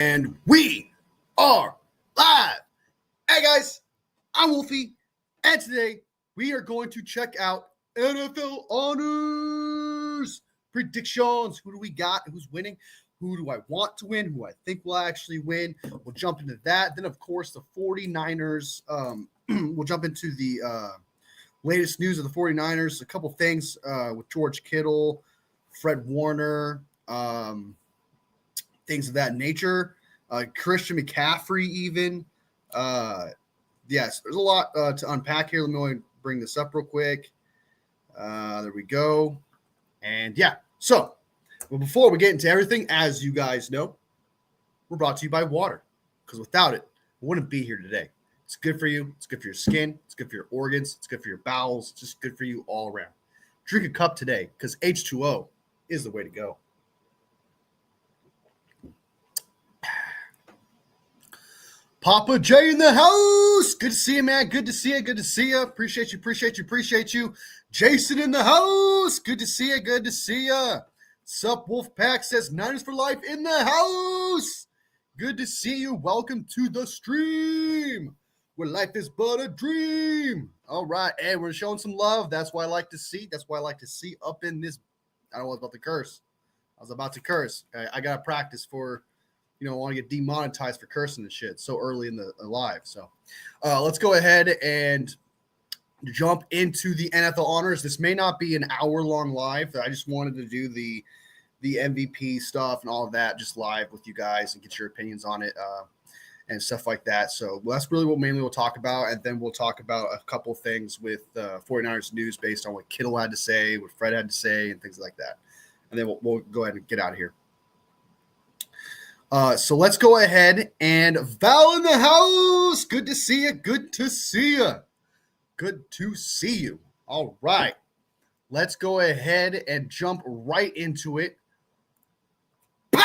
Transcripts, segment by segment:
And we are live. Hey guys, I'm Wolfie, and today we are going to check out NFL honors predictions. Who do we got? Who's winning? Who do I want to win? Who I think will actually win? We'll jump into that. Then, of course, the 49ers. We'll jump into the latest news of the 49ers. A couple things with George Kittle, Fred Warner, things of that nature. Christian McCaffrey, even. Yes, there's a lot to unpack here. Let me bring this up real quick. There we go. And yeah, so well, before we get into everything, as you guys know, we're brought to you by water, because without it, we wouldn't be here today. It's good for you. It's good for your skin. It's good for your organs. It's good for your bowels. It's just good for you all around. Drink a cup today, because H2O is the way to go. Papa J in the house. Good to see you, man. Good to see you. Good to see you. Appreciate you. Jason in the house. Good to see you. Good to see you. Sup, Wolfpack says Niners for life in the house. Good to see you. Welcome to the stream, where life is but a dream. All right. Hey, we're showing some love. That's what I like to see. That's what I like to see up in this. I don't know about the curse. I was about to curse. I got to practice for, I want to get demonetized for cursing and shit so early in the live. So let's go ahead and jump into the NFL honors. This may not be an hour-long live. I just wanted to do the MVP stuff and all of that just live with you guys and get your opinions on it and stuff like that. So that's really what mainly we'll talk about. And then we'll talk about a couple things with 49ers news based on what Kittle had to say, what Fred had to say, and things like that. And then we'll go ahead and get out of here. So let's go ahead and Val in the house. Good to see you. Good to see you. Good to see you. All right. Let's go ahead and jump right into it. Bah!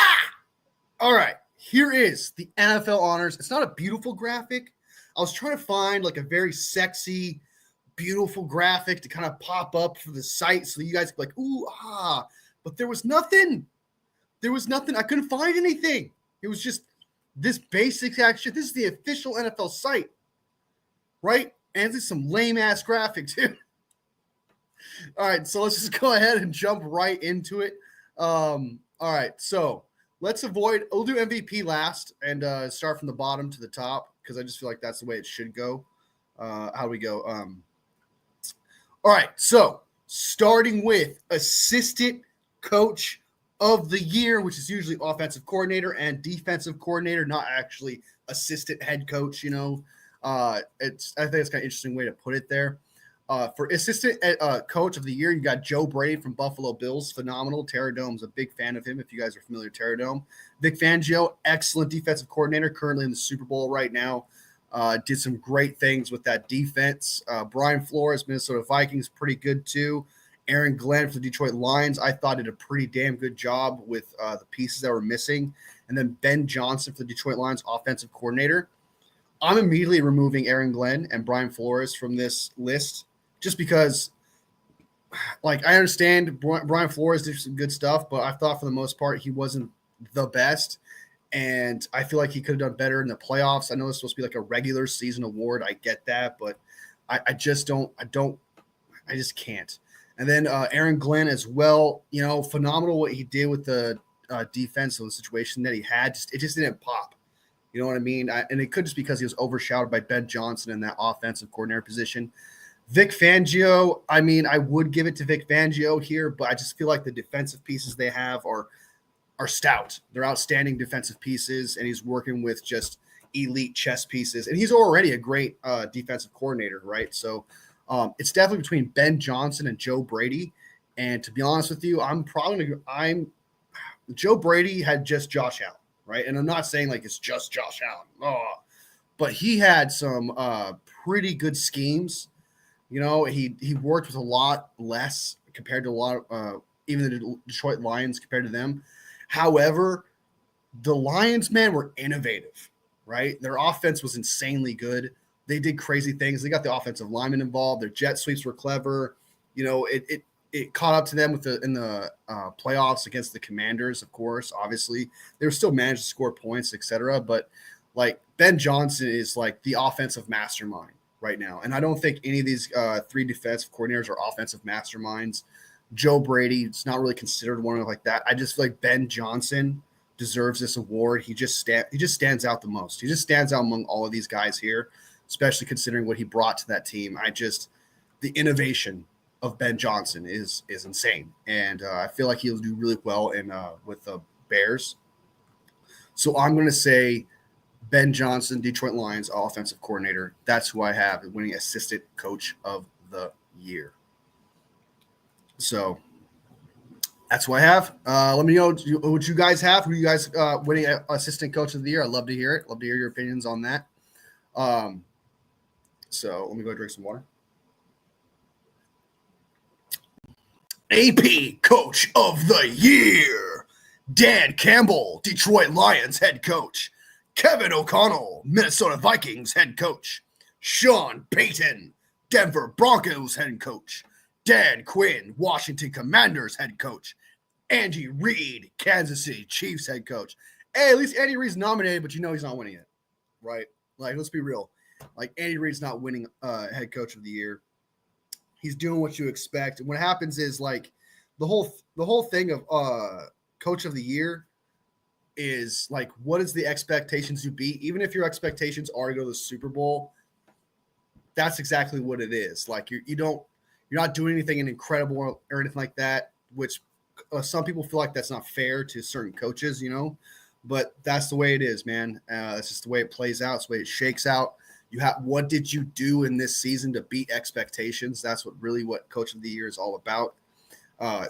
All right. Here is the NFL honors. It's not a beautiful graphic. I was trying to find like a very sexy, beautiful graphic to kind of pop up for the site so you guys could be like, ooh, ah. But there was nothing. I couldn't find anything. It was just this basic action. This is the official NFL site, right? And this is some lame-ass graphic, too. All right, so let's just go ahead and jump right into it. All right, so we'll do MVP last and start from the bottom to the top because I just feel like that's the way it should go. How do we go? All right, so starting with assistant coach of the year, which is usually offensive coordinator and defensive coordinator, not actually assistant head coach. I think it's kind of interesting way to put it there. For assistant coach of the year, you got Joe Brady from Buffalo Bills, phenomenal. Terradome's a big fan of him. If you guys are familiar with Terradome, Vic Fangio, excellent defensive coordinator, currently in the Super Bowl right now. Did some great things with that defense. Brian Flores, Minnesota Vikings, pretty good too. Aaron Glenn for the Detroit Lions, I thought did a pretty damn good job with the pieces that were missing. And then Ben Johnson for the Detroit Lions offensive coordinator. I'm immediately removing Aaron Glenn and Brian Flores from this list just because, I understand Brian Flores did some good stuff, but I thought for the most part he wasn't the best. And I feel like he could have done better in the playoffs. I know it's supposed to be like a regular season award. I get that, but I just can't. And then Aaron Glenn as well, phenomenal what he did with the defense and the situation that he had. It just didn't pop. You know what I mean? And it could just because he was overshadowed by Ben Johnson in that offensive coordinator position. Vic Fangio, I would give it to Vic Fangio here, but I just feel like the defensive pieces they have are stout. They're outstanding defensive pieces, and he's working with just elite chess pieces. And he's already a great defensive coordinator, right? So it's definitely between Ben Johnson and Joe Brady. And to be honest with you, Joe Brady had just Josh Allen, right? And I'm not saying like it's just Josh Allen, but he had some pretty good schemes. He worked with a lot less compared to a lot of even the Detroit Lions compared to them. However, the Lions, man, were innovative, right? Their offense was insanely good. They did crazy things. They got the offensive linemen involved. Their jet sweeps were clever. it caught up to them in the playoffs against the Commanders. Of course, obviously they were still managed to score points, etc. But like Ben Johnson is like the offensive mastermind right now, and I don't think any of these three defensive coordinators are offensive masterminds. Joe Brady is not really considered one of like that. I just feel like Ben Johnson deserves this award. He just stands out the most. He just stands out among all of these guys here, especially considering what he brought to that team. The innovation of Ben Johnson is insane, and I feel like he'll do really well in with the Bears. So I'm going to say Ben Johnson, Detroit Lions offensive coordinator. That's who I have winning assistant coach of the year. So that's what I have. Let me know what you guys have. Who you guys winning assistant coach of the year? I'd love to hear it. Love to hear your opinions on that. So let me go drink some water. AP Coach of the Year, Dan Campbell, Detroit Lions head coach. Kevin O'Connell, Minnesota Vikings head coach. Sean Payton, Denver Broncos head coach. Dan Quinn, Washington Commanders head coach. Andy Reid, Kansas City Chiefs head coach. Hey, at least Andy Reid's nominated, but you know he's not winning it, right? Like, let's be real. Like, Andy Reid's not winning head coach of the year. He's doing what you expect. And what happens is like the whole thing of coach of the year is like, what is the expectations you beat? Even if your expectations are to go to the Super Bowl, that's exactly what it is. Like you're not doing anything incredible or anything like that, which some people feel like that's not fair to certain coaches, you know, but that's the way it is, man. That's just the way it plays out. It's the way it shakes out. What did you do in this season to beat expectations? That's what coach of the year is all about.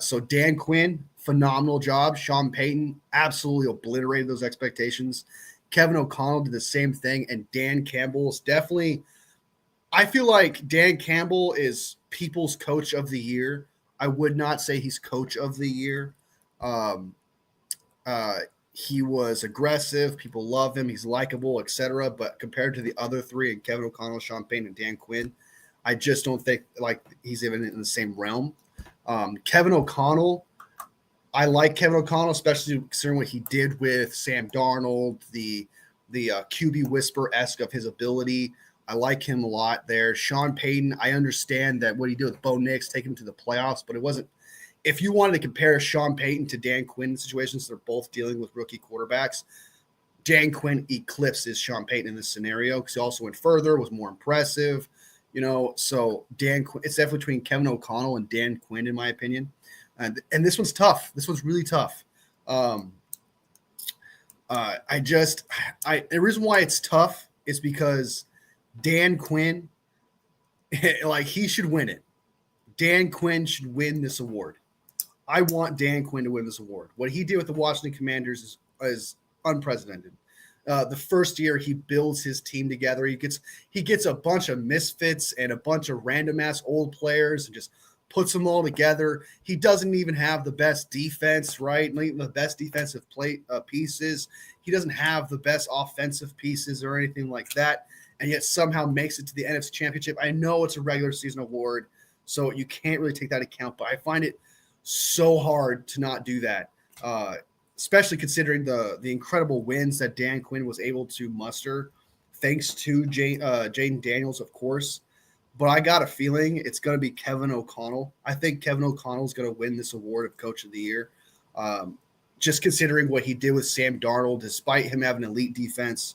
So Dan Quinn, phenomenal job. Sean Payton absolutely obliterated those expectations. Kevin O'Connell did the same thing. And Dan Campbell is definitely, I feel like Dan Campbell is people's coach of the year. I would not say he's coach of the year. He was aggressive. People love him. He's likable, etc. But compared to the other three, and Kevin O'Connell, Sean Payton, and Dan Quinn, I just don't think like he's even in the same realm. Kevin O'Connell, I like Kevin O'Connell, especially considering what he did with Sam Darnold, the QB whisper-esque of his ability. I like him a lot there. Sean Payton, I understand that what he did with Bo Nix, taking him to the playoffs, but it wasn't. If you wanted to compare Sean Payton to Dan Quinn in situations, they're both dealing with rookie quarterbacks. Dan Quinn eclipses Sean Payton in this scenario because he also went further, was more impressive, you know. So Dan Quinn, it's definitely between Kevin O'Connell and Dan Quinn, in my opinion. And this one's tough. This one's really tough. The reason why it's tough is because Dan Quinn, like he should win it. Dan Quinn should win this award. I want Dan Quinn to win this award. What he did with the Washington Commanders is unprecedented. The first year he builds his team together, he gets a bunch of misfits and a bunch of random ass old players and just puts them all together. He doesn't even have the best defense, right? Not even the best defensive pieces. He doesn't have the best offensive pieces or anything like that, and yet somehow makes it to the NFC Championship. I know it's a regular season award, so you can't really take that account, but I find it so hard to not do that, especially considering the incredible wins that Dan Quinn was able to muster, thanks to Jaden Daniels, of course. But I got a feeling it's going to be Kevin O'Connell. I think Kevin O'Connell is going to win this award of Coach of the Year, just considering what he did with Sam Darnold, despite him having an elite defense,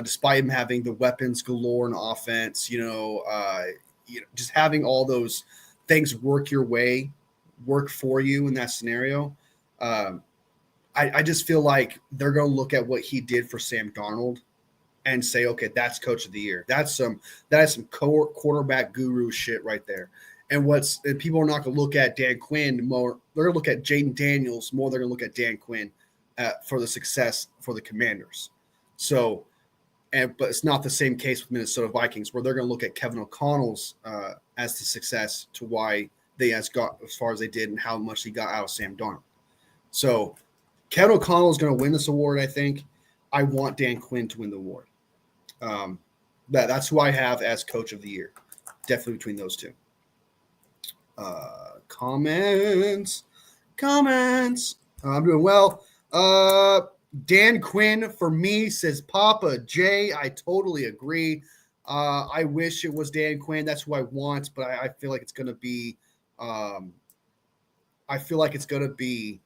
despite him having the weapons galore in offense, just having all those things work for you in that scenario. I just feel like they're going to look at what he did for Sam Darnold and say, okay, that's Coach of the Year. That is some quarterback guru shit right there. And people are not going to look at Dan Quinn more. They're going to look at Jaden Daniels more. They're going to look at Dan Quinn for the success for the Commanders. So, but it's not the same case with Minnesota Vikings, where they're going to look at Kevin O'Connell's as the success to why they got as far as they did and how much he got out of Sam Darnold. So Kevin O'Connell is going to win this award, I think. I want Dan Quinn to win the award. That's who I have as Coach of the Year. Definitely between those two. Comments. I'm doing well. Dan Quinn for me says Papa J. I totally agree. I wish it was Dan Quinn. That's who I want, but I feel like it's gonna be. I feel like it's gonna be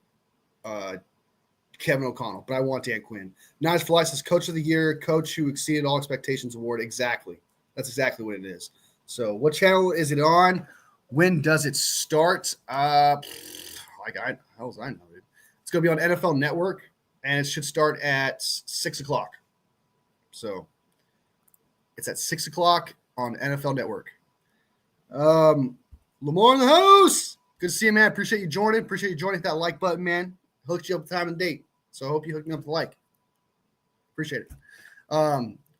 Kevin O'Connell, but I want Dan Quinn. Nige Fly says Coach of the Year, coach who exceeded all expectations award. Exactly. That's exactly what it is. So, what channel is it on? When does it start? How does I know, dude? It's gonna be on NFL Network, and it should start at 6:00. So, it's at 6:00 on NFL Network. Lamar in the house. Good to see you, man. Appreciate you joining. Appreciate you joining. Hit that like button, man. Hooked you up with time and date. So I hope you hooked me up with the like. Appreciate it.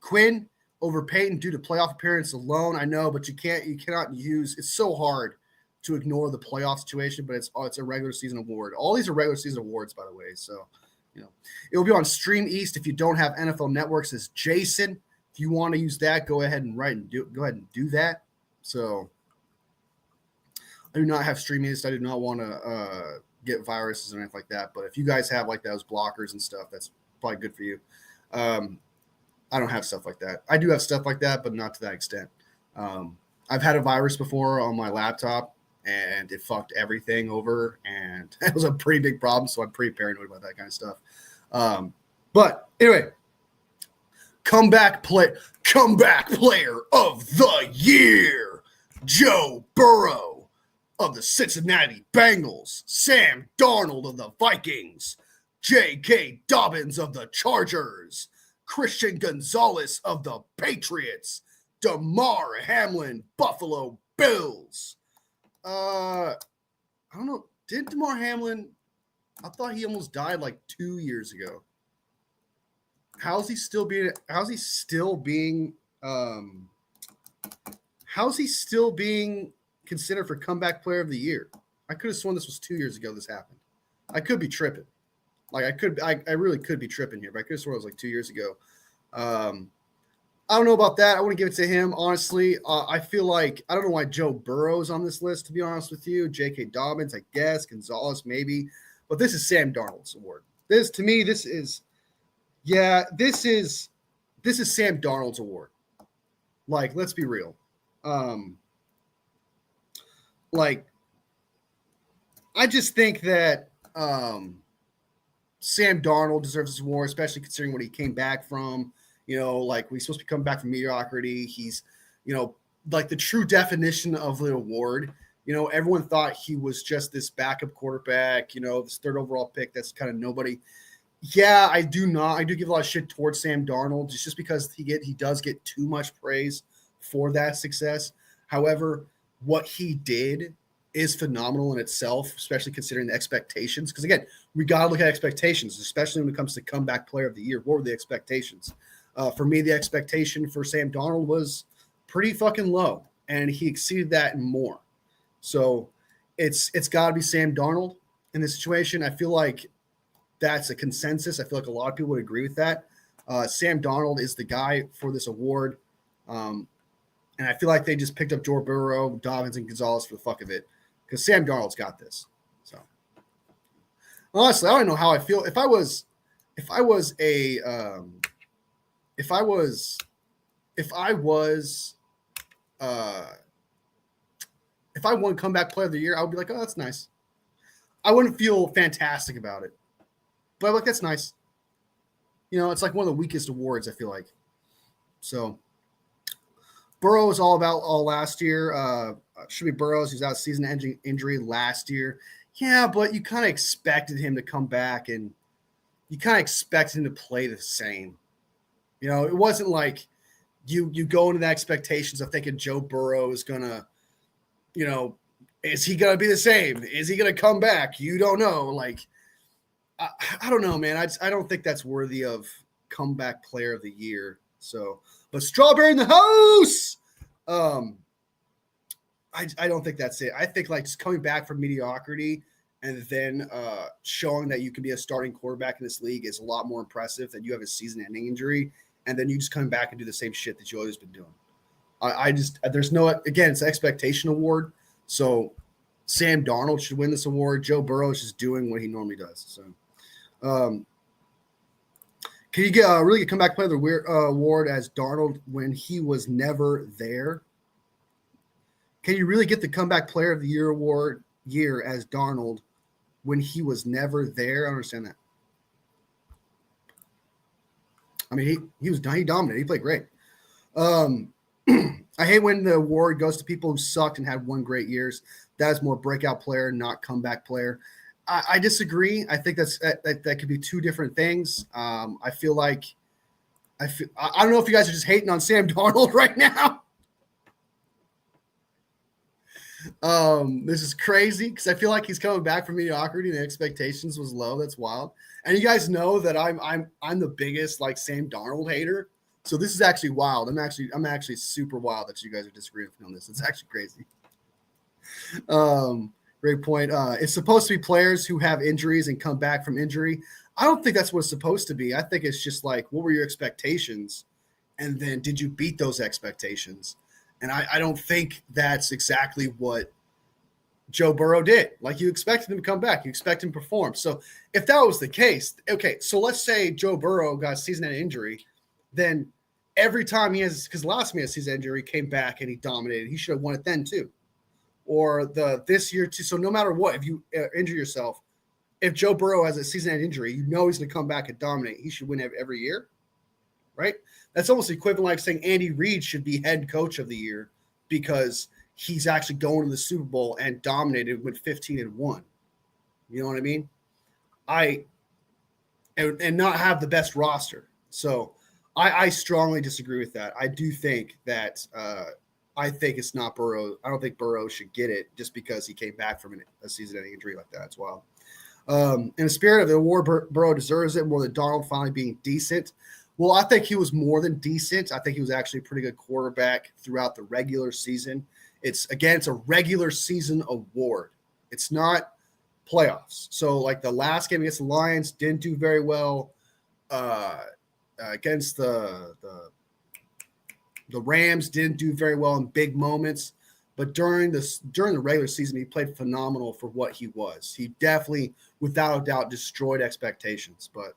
Quinn over Peyton due to playoff appearance alone. I know, but you cannot use. It's so hard to ignore the playoff situation, but it's a regular season award. All these are regular season awards, by the way. So it will be on Stream East if you don't have NFL Network. Says Jason. If you want to use that, go ahead and go ahead and do that. So I do not have Stream East. I do not want to get viruses or anything like that. But if you guys have like those blockers and stuff, that's probably good for you. I don't have stuff like that. I do have stuff like that, but not to that extent. I've had a virus before on my laptop, and it fucked everything over, and it was a pretty big problem. So I'm pretty paranoid about that kind of stuff. But anyway, comeback player of the year, Joe Burrow of the Cincinnati Bengals, Sam Darnold of the Vikings, J.K. Dobbins of the Chargers, Christian Gonzalez of the Patriots, Damar Hamlin, Buffalo Bills. I don't know. Did Damar Hamlin? I thought he almost died like 2 years ago. How's he still being considered for comeback player of the year? I could have sworn this was 2 years ago this happened. I could be tripping. I really could be tripping here, but I could have sworn it was like 2 years ago. I don't know about that. I want to give it to him, honestly. I feel like I don't know why Joe Burrow's on this list, to be honest with you. J.K. Dobbins, I guess. Gonzalez, maybe. But this is Sam Darnold's award. This is Sam Darnold's award. Like, let's be real. I just think that Sam Darnold deserves this award, especially considering what he came back from. We're supposed to be coming back from mediocrity. He's, like the true definition of the award. Everyone thought he was just this backup quarterback, this third overall pick that's kind of nobody. Yeah, I do give a lot of shit towards Sam Darnold just because he does get too much praise for that success. However, what he did is phenomenal in itself, especially considering the expectations. Because again, we got to look at expectations, especially when it comes to comeback player of the year. What were the expectations? For me, the expectation for Sam Darnold was pretty fucking low, and he exceeded that and more. So it's got to be Sam Darnold in this situation. I feel like that's a consensus. I feel like a lot of people would agree with that. Sam Darnold is the guy for this award. And I feel like they just picked up Joe Burrow, Dobbins, and Gonzalez for the fuck of it because Sam Darnold's got this. So honestly, I don't know how I feel. If I won comeback player of the year, I would be like, oh, that's nice. I wouldn't feel fantastic about it, but I'm like, that's nice. It's like one of the weakest awards, I feel like. So Burrow was all last year. Should be Burrows. He was out season-ending injury last year. Yeah, but you kind of expected him to come back, and you kind of expected him to play the same. It wasn't like you go into the expectations of thinking Joe Burrow is gonna, is he gonna be the same? Is he gonna come back? You don't know. Like, I don't know, man. I don't think that's worthy of comeback player of the year. So, but Strawberry in the house. I don't think that's it. I think like just coming back from mediocrity and then showing that you can be a starting quarterback in this league is a lot more impressive than you have a season-ending injury and then you just come back and do the same shit that you always been doing. There's no, again, it's an expectation award. So Sam Darnold should win this award. Joe Burrow is just doing what he normally does. So, can you get really get comeback player of the award as Darnold when he was never there? Can you really get the comeback player of the year award as Darnold when he was never there? I don't understand that. I mean, he dominated. He played great. I hate when the award goes to people who sucked and had 1 great years. That is more breakout player, not comeback player. I disagree. I think that could be 2 different things. I don't know if you guys are just hating on Sam Darnold right now. This is crazy because I feel like he's coming back from mediocrity and the expectations was low. That's wild. And you guys know that I'm the biggest like Sam Darnold hater. So this is actually wild. I'm actually super wild that you guys are disagreeing with me on this. It's actually crazy. Great point. It's supposed to be players who have injuries and come back from injury. I don't think that's what it's supposed to be. I think it's just like, what were your expectations? And then did you beat those expectations? And I don't think that's exactly what Joe Burrow did. Like, you expected him to come back. You expect him to perform. So if that was the case, okay, so let's say Joe Burrow got a season-ending injury, then every time because last time he had a season injury, he came back and he dominated. He should have won it then too. Or this year too. So no matter what, if you injure yourself, if Joe Burrow has a season-ending injury, you know he's going to come back and dominate. He should win every year, right? That's almost equivalent like saying Andy Reid should be head coach of the year because he's actually going to the Super Bowl and dominated with 15-1. You know what I mean? And not have the best roster. So I strongly disagree with that. I do think that I think it's not Burrow. I don't think Burrow should get it just because he came back from a season-ending injury like that as well. In the spirit of the award, Burrow deserves it more than Darnold finally being decent. Well, I think he was more than decent. I think he was actually a pretty good quarterback throughout the regular season. It's a regular season award. It's not playoffs. So, like the last game against the Lions, didn't do very well. Against the Rams, didn't do very well in big moments. But during the regular season, he played phenomenal for what he was. He definitely, without a doubt, destroyed expectations. But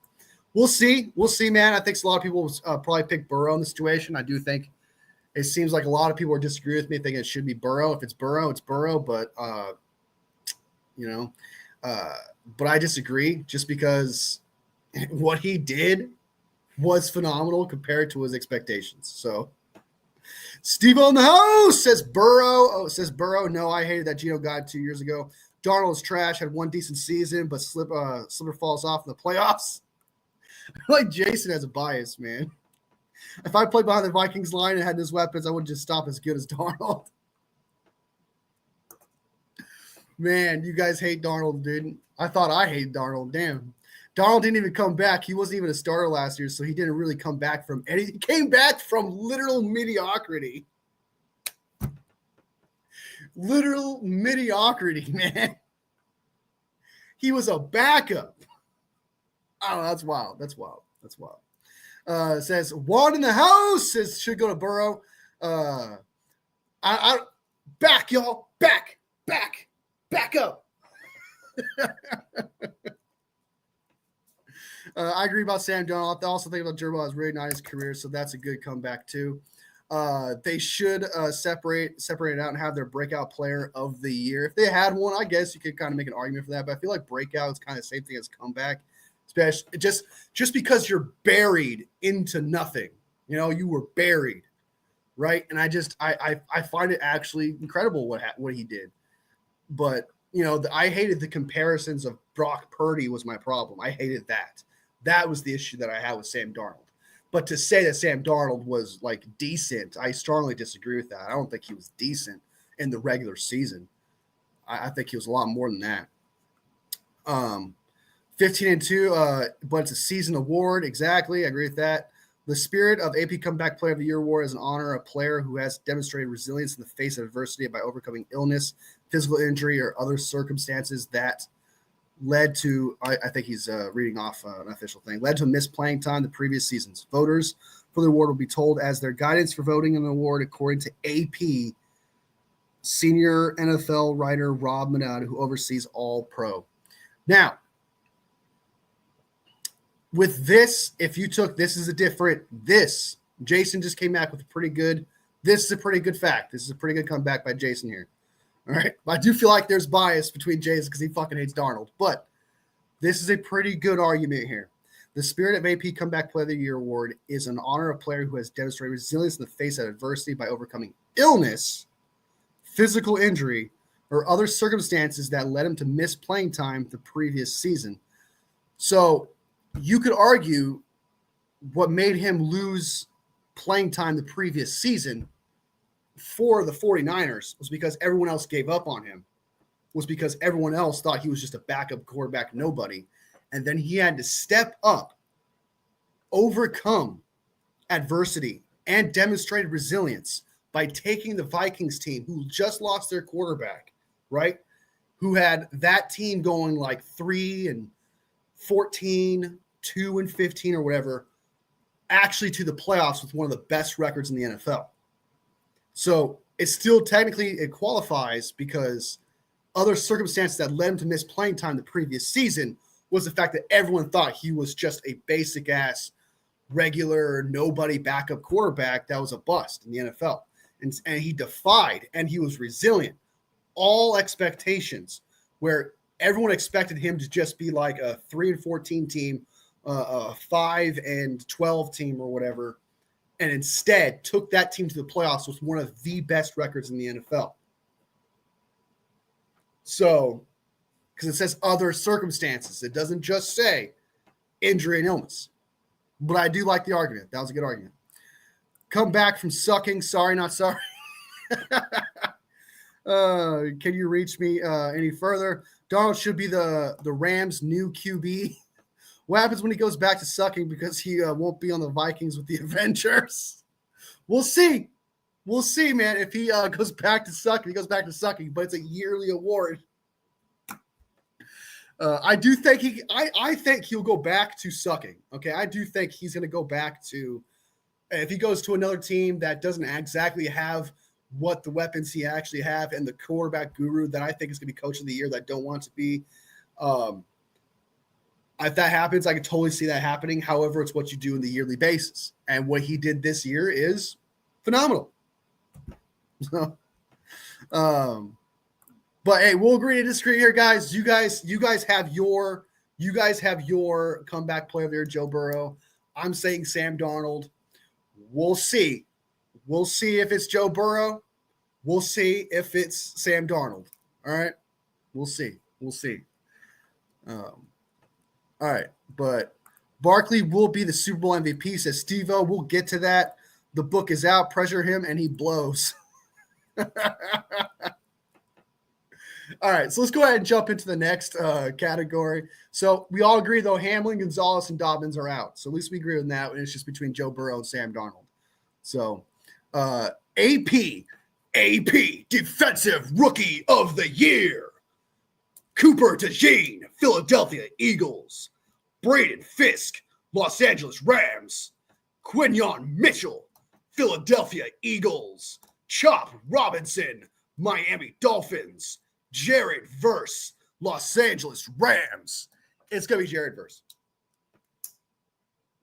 we'll see. We'll see, man. I think a lot of people probably pick Burrow in the situation. I do think it seems like a lot of people are disagreeing with me, thinking it should be Burrow. If it's Burrow, it's Burrow. But, but I disagree just because what he did was phenomenal compared to his expectations. So Steve on the house says Burrow. No, I hated that Geno got 2 years ago. Darnold is trash, had 1 decent season, but Slipper falls off in the playoffs. Like Jason has a bias, man. If I played behind the Vikings line and had those weapons, I wouldn't just stop as good as Darnold. Man, you guys hate Darnold, dude. I thought I hated Darnold. Damn. Darnold didn't even come back. He wasn't even a starter last year, so he didn't really come back from anything. He came back from literal mediocrity. Literal mediocrity, man. He was a backup. Oh, that's wild. That's wild. That's wild. Says Juan in the house says should go to Burrow. Back, y'all. Back up. I agree about Sam Darnold. I also think about Gerbo has really nice career, so that's a good comeback too. They should separate it out and have their breakout player of the year. If they had one, I guess you could kind of make an argument for that. But I feel like breakout is kind of the same thing as comeback, especially just because you're buried into nothing. You know, you were buried, right? And I find it actually incredible what he did. But you know, I hated the comparisons of Brock Purdy was my problem. I hated that. That was the issue that I had with Sam Darnold. But to say that Sam Darnold was like decent, I strongly disagree with that. I don't think he was decent in the regular season. I think he was a lot more than that. 15-2, but it's a season award. Exactly. I agree with that. The spirit of AP Comeback Player of the Year award is an honor a player who has demonstrated resilience in the face of adversity by overcoming illness, physical injury, or other circumstances that led to, I think he's reading off an official thing, led to missed playing time the previous seasons. Voters for the award will be told as their guidance for voting in the award according to AP senior NFL writer Rob Manado, who oversees All Pro. Now, with this, if you took this is a different this, Jason just came back with a pretty good. This is a pretty good fact. This is a pretty good comeback by Jason here. All right. I do feel like there's bias between Jason because he fucking hates Darnold, but this is a pretty good argument here. The Spirit of AP Comeback Player of the Year award is an honor of a player who has demonstrated resilience in the face of adversity by overcoming illness, physical injury, or other circumstances that led him to miss playing time the previous season. So you could argue what made him lose playing time the previous season for the 49ers was because everyone else gave up on him, was because everyone else thought he was just a backup quarterback nobody. And then he had to step up, overcome adversity, and demonstrated resilience by taking the Vikings team, who just lost their quarterback, right? Who had that team going like 3-14, 2-15 or whatever, actually to the playoffs with one of the best records in the NFL. So it's still technically, it qualifies because other circumstances that led him to miss playing time the previous season was the fact that everyone thought he was just a basic ass, regular, nobody backup quarterback that was a bust in the NFL. And he defied and he was resilient. All expectations where everyone expected him to just be like a 3-14 team, a 5-12 team or whatever, and instead took that team to the playoffs with one of the best records in the NFL. So, because it says other circumstances, it doesn't just say injury and illness. But I do like the argument. That was a good argument. Come back from sucking. Sorry, not sorry. Can you reach me any further? Darnold should be the Rams' new QB. What happens when he goes back to sucking because he won't be on the Vikings with the Avengers? We'll see. We'll see, man. If he goes back to sucking, he goes back to sucking, but it's a yearly award. I do think I think he'll go back to sucking. Okay, I do think he's going to go back to, if he goes to another team that doesn't exactly have what the weapons he actually have and the quarterback guru that I think is going to be coach of the year that I don't want to be. If that happens, I can totally see that happening. However, it's what you do on the yearly basis. And what he did this year is phenomenal. So, but hey, we'll agree to disagree here, guys. You guys have your comeback player of the year, Joe Burrow. I'm saying Sam Darnold. We'll see. We'll see if it's Joe Burrow. We'll see if it's Sam Darnold. All right. We'll see. We'll see. All right. But Barkley will be the Super Bowl MVP, says Steve-O. We'll get to that. The book is out. Pressure him, and he blows. All right, so let's go ahead and jump into the next category. So we all agree, though, Hamlin, Gonzalez, and Dobbins are out. So at least we agree on that. And it's just between Joe Burrow and Sam Darnold. So AP, Defensive Rookie of the Year. Cooper DeJean, Philadelphia Eagles. Braden Fisk, Los Angeles Rams. Quinyon Mitchell, Philadelphia Eagles. Chop Robinson, Miami Dolphins. Jared Verse, Los Angeles Rams. It's going to be Jared Verse.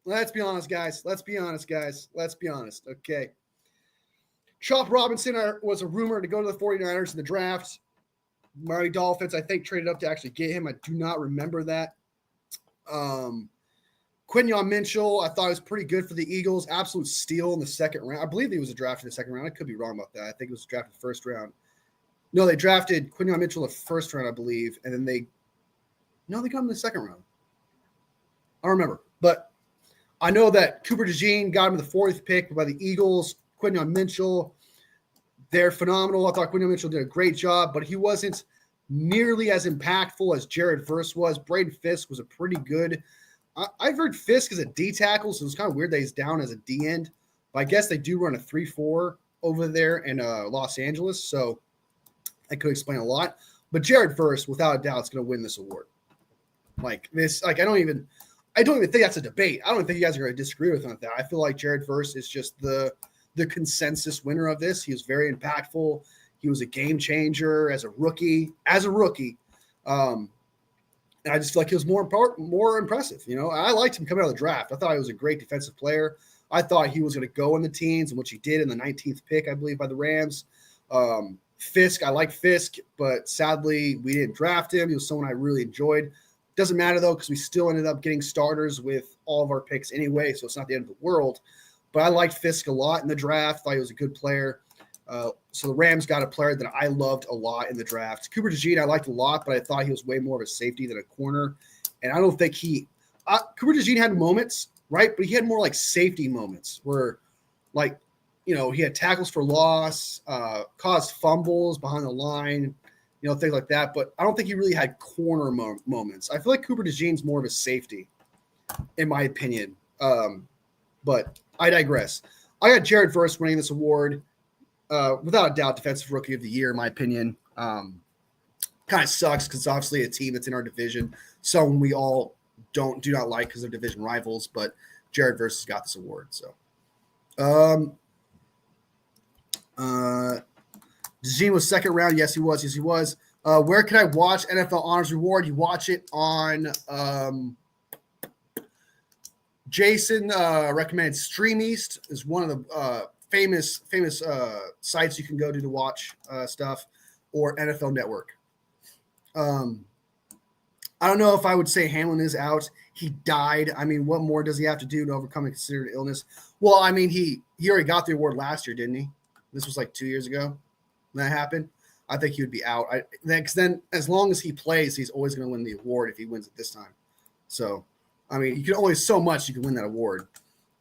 Let's be honest, guys. Let's be honest. Okay. Chop Robinson was a rumor to go to the 49ers in the draft. Miami Dolphins, I think, traded up to actually get him. I do not remember that. Quinyon Mitchell, I thought was pretty good for the Eagles. Absolute steal in the second round. I believe he was a draft in the second round. I could be wrong about that. I think it was drafted the first round. No, they drafted Quinyon Mitchell in the first round, I believe, and then they got him in the second round. I don't remember, but I know that Cooper DeJean got him the 4th pick by the Eagles. Quinyon Mitchell, they're phenomenal. I thought Quinyon Mitchell did a great job, but he wasn't nearly as impactful as Jared Verse was. Braden Fisk was a pretty good. I've heard Fisk is a D tackle, so it's kind of weird that he's down as a D end. But I guess they do run a 3-4 over there in Los Angeles, so that could explain a lot. But Jared Verse, without a doubt, is going to win this award. Like this, like I don't even think that's a debate. I don't think you guys are going to disagree with me on that. I feel like Jared Verse is just the consensus winner of this. He was very impactful. He was a game changer as a rookie. And I just feel like he was more impressive. You know, I liked him coming out of the draft. I thought he was a great defensive player. I thought he was going to go in the teens, and which he did in the 19th pick, I believe, by the Rams. Fisk, I like Fisk, but sadly we didn't draft him. He was someone I really enjoyed. Doesn't matter though, because we still ended up getting starters with all of our picks anyway, so it's not the end of the world. But I liked Fisk a lot in the draft. Thought he was a good player. So the Rams got a player that I loved a lot in the draft. Cooper DeJean I liked a lot, but I thought he was way more of a safety than a corner. And I don't think Cooper DeJean had moments, right? But he had more like safety moments where, like, you know, he had tackles for loss, caused fumbles behind the line, you know, things like that. But I don't think he really had corner moments. I feel like Cooper DeJean's more of a safety, in my opinion. But I digress. I got Jared Verse winning this award. Without a doubt, Defensive Rookie of the Year, in my opinion. Kind of sucks because obviously a team that's in our division, someone we all do not like because they're division rivals, but Jared Verse has got this award. So, DeJean was second round. Yes, he was. Where can I watch NFL Honors Reward? You watch it on Jason recommended StreamEast is one of the famous sites you can go to watch stuff, or NFL Network. I don't know if I would say Hamlin is out. He died. I mean, what more does he have to do to overcome a considered illness? Well, I mean, he already got the award last year, didn't he? This was like 2 years ago when that happened. I think he would be out. Then as long as he plays, he's always going to win the award if he wins it this time. So, I mean, you can only so much you can win that award.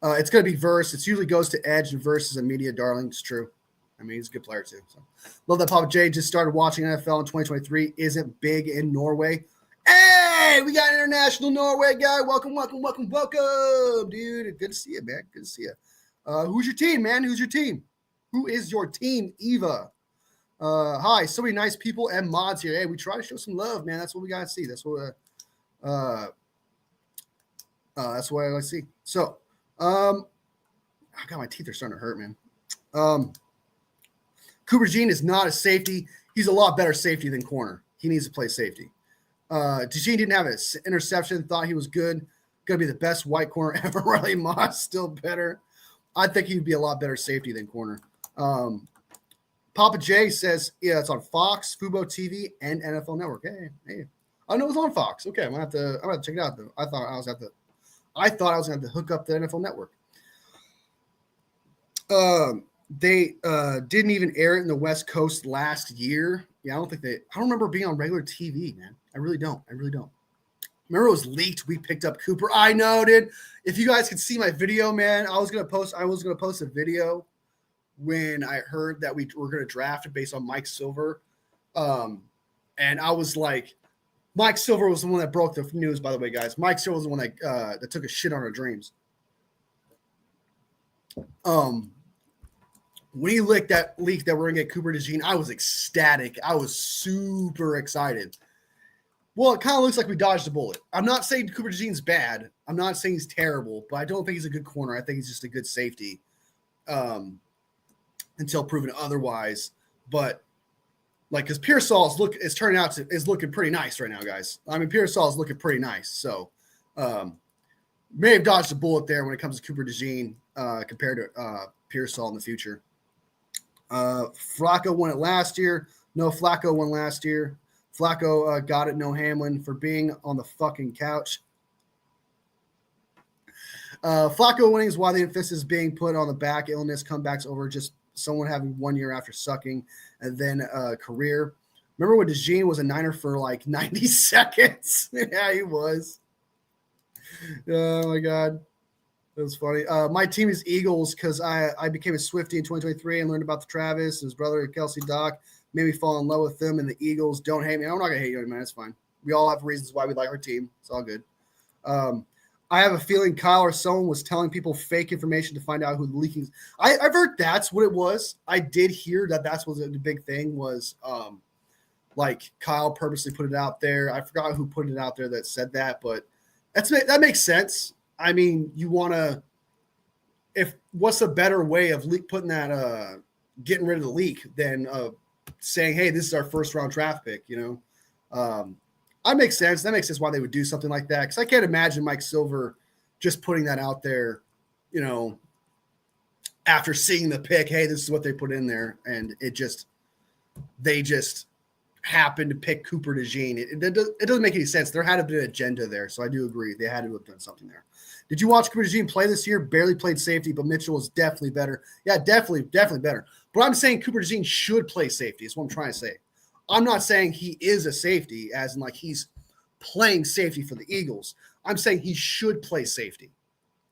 It's going to be Verse. It usually goes to Edge, and Verse is a media darling. It's true. I mean, he's a good player too. So, love that Papa J just started watching NFL in 2023. Isn't big in Norway. Hey, we got an international Norway guy. Welcome, dude. Good to see you, man. Good to see you. Who's your team, man? Who's your team? Who is your team, Eva? Hi, so many nice people and mods here. Hey, we try to show some love, man. That's what we gotta see. That's what I like to see. So, God, my teeth are starting to hurt, man. Cooper DeJean is not a safety. He's a lot better safety than corner. He needs to play safety. DeJean didn't have an interception. Thought he was good. Gonna be the best white corner ever. Riley Moss still better. I think he'd be a lot better safety than corner. Papa J says, yeah, it's on Fox, Fubo TV, and NFL Network. Hey. I know it's on Fox. Okay, I'm gonna have to check it out though. I thought I was gonna have to hook up the NFL Network. They didn't even air it in the West Coast last year. Yeah, I don't remember being on regular TV, man. I really don't. Remember it was leaked. We picked up Cooper. I know, dude. If you guys could see my video, man, I was gonna post a video when I heard that we were gonna draft it based on Mike Silver. And I was like, Mike Silver was the one that broke the news, by the way, guys. Mike Silver was the one that took a shit on our dreams. When he leaked that we're gonna get Cooper DeJean, I was ecstatic. I was super excited. Well, it kind of looks like we dodged a bullet. I'm not saying Cooper DeJean's bad. I'm not saying he's terrible, but I don't think he's a good corner. I think he's just a good safety, until proven otherwise. But like, because Pearsall is looking pretty nice right now, guys. I mean, Pearsall is looking pretty nice. So, may have dodged a bullet there when it comes to Cooper DeJean compared to Pearsall in the future. Flacco won it last year. No, Flacco won last year. Flacco got it. No Hamlin for being on the fucking couch. Flacco winning is why the emphasis is being put on the back illness comebacks over just someone having 1 year after sucking and then a career. Remember when DeJean was a Niner for like 90 seconds? Yeah, he was. Oh my God. That was funny. My team is Eagles because I became a Swiftie in 2023 and learned about the Travis, his brother Kelsey Doc. Made me fall in love with them, and the Eagles don't hate me. I'm not going to hate you, man. It's fine. We all have reasons why we like our team. It's all good. I have a feeling Kyle or someone was telling people fake information to find out who the leaking. I've heard that's what it was. I did hear that's what the big thing was. Like Kyle purposely put it out there. I forgot who put it out there that said that, but that makes sense. I mean, you want to – what's a better way of putting that getting rid of the leak than saying, hey, this is our first round draft pick, that makes sense. That makes sense why they would do something like that. Because I can't imagine Mike Silver just putting that out there, after seeing the pick, hey, this is what they put in there. And they just happened to pick Cooper DeJean. It doesn't make any sense. There had to be an agenda there. So I do agree. They had to have done something there. Did you watch Cooper DeJean play this year? Barely played safety, but Mitchell was definitely better. Yeah, definitely better. But I'm saying Cooper DeJean should play safety is what I'm trying to say. I'm not saying he is a safety as in like he's playing safety for the Eagles. I'm saying he should play safety.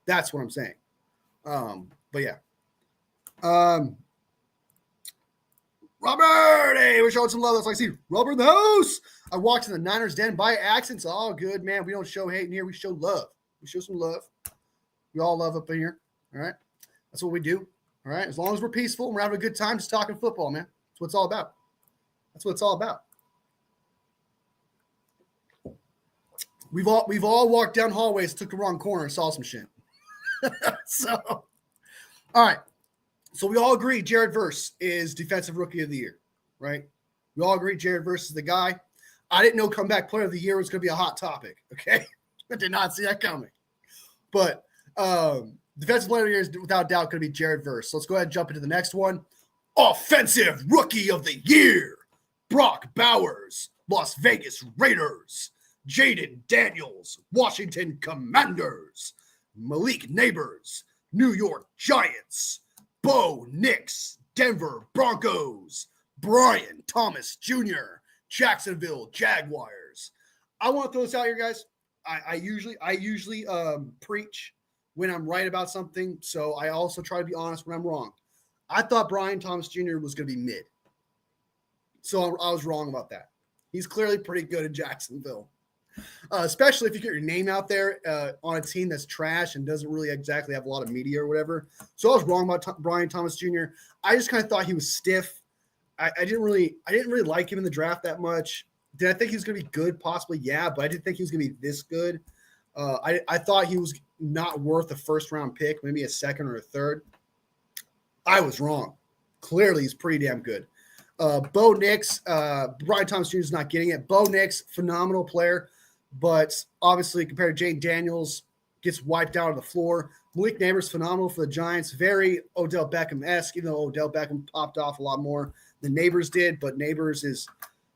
That's what I'm saying. But yeah. Robert, hey, we're showing some love. That's like, see, Robert in the house. I walked in the Niners den by accident. It's all good, man. We don't show hate in here. We show love. We show some love. We all love up in here. All right. That's what we do. All right. As long as we're peaceful and we're having a good time just talking football, man. That's what it's all about. That's what it's all about. We've all walked down hallways, took the wrong corner, and saw some shit. So, all right. So we all agree Jared Verse is Defensive Rookie of the Year, right? We all agree Jared Verse is the guy. I didn't know Comeback Player of the Year was going to be a hot topic, okay? I did not see that coming. But Defensive Player of the Year is without doubt going to be Jared Verse. So let's go ahead and jump into the next one. Offensive Rookie of the Year, Brock Bowers, Las Vegas Raiders. Jaden Daniels, Washington Commanders. Malik Neighbors, New York Giants. Bo Nix, Denver Broncos. Brian Thomas Jr., Jacksonville Jaguars. I want to throw this out here, guys. I usually preach when I'm right about something, so I also try to be honest when I'm wrong. I thought Brian Thomas Jr. was going to be mid, so I was wrong about that. He's clearly pretty good in Jacksonville. Especially if you get your name out there on a team that's trash and doesn't really exactly have a lot of media or whatever. So I was wrong about Brian Thomas Jr. I just kind of thought he was stiff. I didn't really like him in the draft that much. Did I think he was going to be good? Possibly, yeah, but I didn't think he was going to be this good. I thought he was not worth a first-round pick, maybe a second or a third. I was wrong. Clearly, he's pretty damn good. Bo Nix, Brian Thomas Jr. is not getting it. Bo Nix, phenomenal player. But obviously, compared to Jaden Daniels, gets wiped out on the floor. Malik Neighbors, phenomenal for the Giants. Very Odell Beckham-esque, even though Odell Beckham popped off a lot more than Neighbors did. But Neighbors is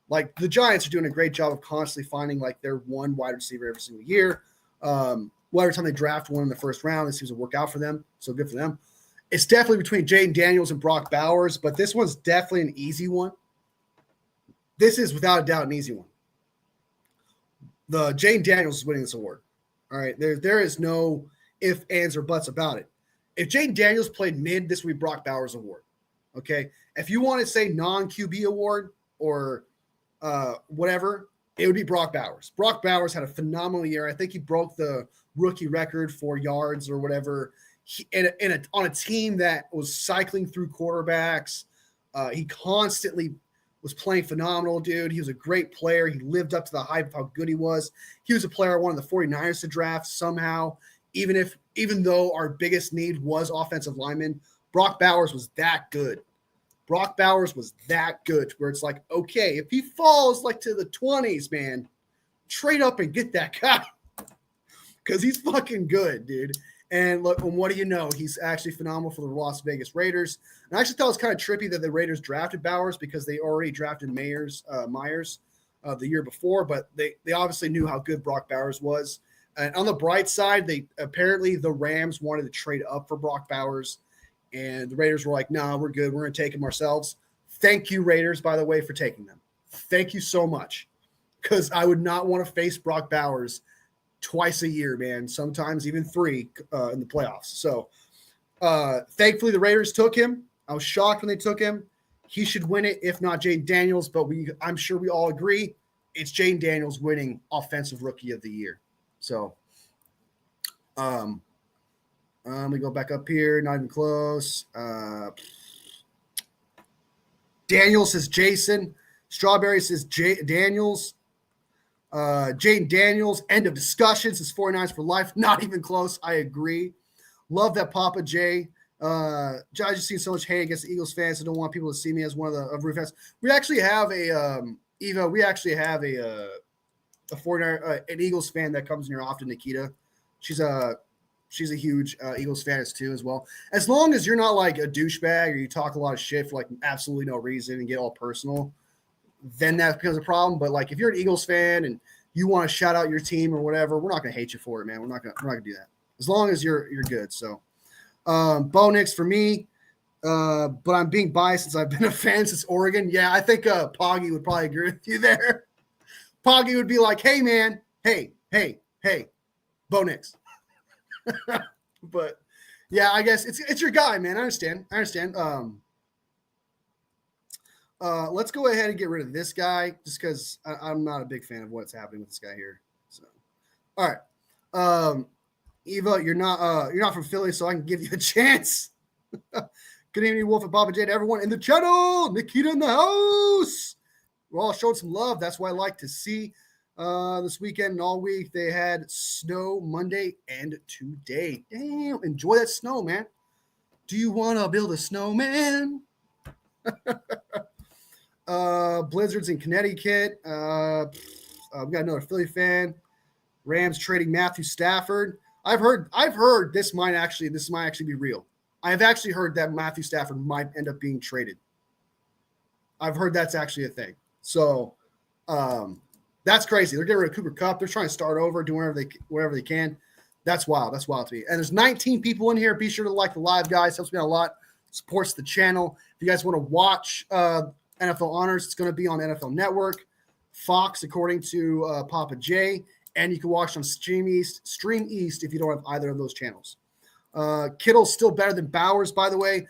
like the Giants are doing a great job of constantly finding like their one wide receiver every single year. Every time they draft one in the first round, it seems to work out for them. So good for them. It's definitely between Jaden Daniels and Brock Bowers, but this one's definitely an easy one. This is without a doubt an easy one. The Jaden Daniels is winning this award. All right. There is no ifs, ands, or buts about it. If Jaden Daniels played mid, this would be Brock Bowers' award. Okay. If you want to say non-QB award or whatever, it would be Brock Bowers. Brock Bowers had a phenomenal year. I think he broke the rookie record for yards or whatever. On a team that was cycling through quarterbacks. He constantly was playing phenomenal, dude. He was a great player. He lived up to the hype of how good he was. He was a player I wanted the 49ers to draft somehow, even though our biggest need was offensive linemen. Brock Bowers was that good. Brock Bowers was that good where it's like, okay, if he falls like to the 20s, man, trade up and get that guy because he's fucking good, dude. And look, and what do you know? He's actually phenomenal for the Las Vegas Raiders. And I actually thought it was kind of trippy that the Raiders drafted Bowers because they already drafted Myers the year before, but they obviously knew how good Brock Bowers was. And on the bright side, the Rams wanted to trade up for Brock Bowers, and the Raiders were like, "Nah, we're good. We're going to take him ourselves." Thank you, Raiders, by the way, for taking them. Thank you so much, because I would not want to face Brock Bowers twice a year, man, sometimes even 3 in the playoffs. So thankfully the Raiders took him. I was shocked when they took him. He should win it, if not Jaden Daniels, but I'm sure we all agree it's Jaden Daniels winning Offensive Rookie of the Year. So we go back up here, not even close. Daniels says Jason. Strawberry says Daniels. Jaden Daniels, end of discussion, says 49ers for life. Not even close. I agree. Love that Papa J I just seen so much hate against the Eagles fans. I don't want people to see me as one of the Roof fans. We actually have Eva. We actually have a 49er, an Eagles fan that comes in here often. Nikita, she's a huge Eagles fan too as well. As long as you're not like a douchebag or you talk a lot of shit for like absolutely no reason and get all personal, then that becomes a problem. But like if you're an Eagles fan and you want to shout out your team or whatever, we're not gonna hate you for it, man. We're not gonna do that as long as you're good. So. Bo Nix for me, but I'm being biased since I've been a fan since Oregon. Yeah, I think Poggy would probably agree with you there. Poggy would be like, hey, man, hey, Bo Nix. But, yeah, I guess it's your guy, man. I understand. Let's go ahead and get rid of this guy just because I'm not a big fan of what's happening with this guy here. So, all right. Eva, you're not from Philly, so I can give you a chance. Good evening, Wolf and Baba J, to everyone in the channel. Nikita in the house. We're all showing some love. That's what I like to see. This weekend and all week, they had snow Monday and today. Damn, enjoy that snow, man. Do you want to build a snowman? Blizzards in Connecticut. We got another Philly fan. Rams trading Matthew Stafford. I've heard this might actually be real. I have actually heard that Matthew Stafford might end up being traded. I've heard that's actually a thing. So that's crazy. They're getting rid of Cooper Kupp. They're trying to start over, do whatever they can. That's wild. That's wild to me. And there's 19 people in here. Be sure to like the live, guys. Helps me out a lot. Supports the channel. If you guys want to watch NFL Honors, it's going to be on NFL Network, Fox, according to Papa J. And you can watch on Stream East if you don't have either of those channels. Kittle's still better than Bowers, by the way.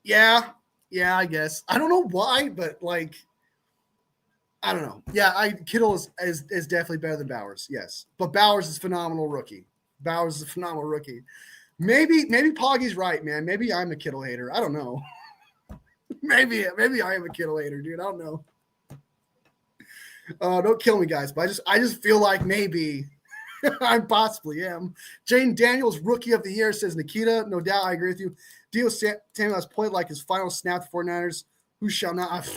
Yeah, I guess. I don't know why, but like, I don't know. Yeah, Kittle is definitely better than Bowers. Yes, but Bowers is a phenomenal rookie. Maybe Poggy's right, man. Maybe I'm a Kittle hater. I don't know. maybe I am a Kittle hater, dude. I don't know. Don't kill me, guys. But I just feel like maybe I possibly am. Jane Daniels, Rookie of the Year, says Nikita. No doubt, I agree with you. Dio Samuel has played like his final snap for 49ers. Who shall not?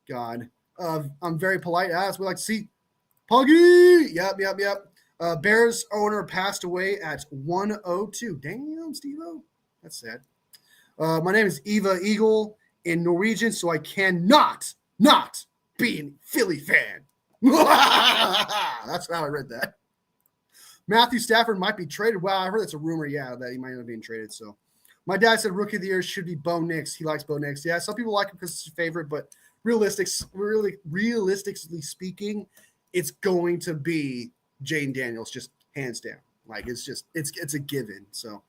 God. I'm very polite. As we like to see. Puggy! Yep. Bears owner passed away at 102. Damn, Steve-O. That's sad. My name is Eva Eagle in Norwegian, so I cannot not be a Philly fan. That's how I read that. Matthew Stafford might be traded. Wow, I heard that's a rumor, that he might end up being traded. So my dad said Rookie of the Year should be Bo Nix. He likes Bo Nix. Yeah, some people like him because it's his favorite, but realistically speaking, it's going to be Jane Daniels, just hands down. Like it's a given. So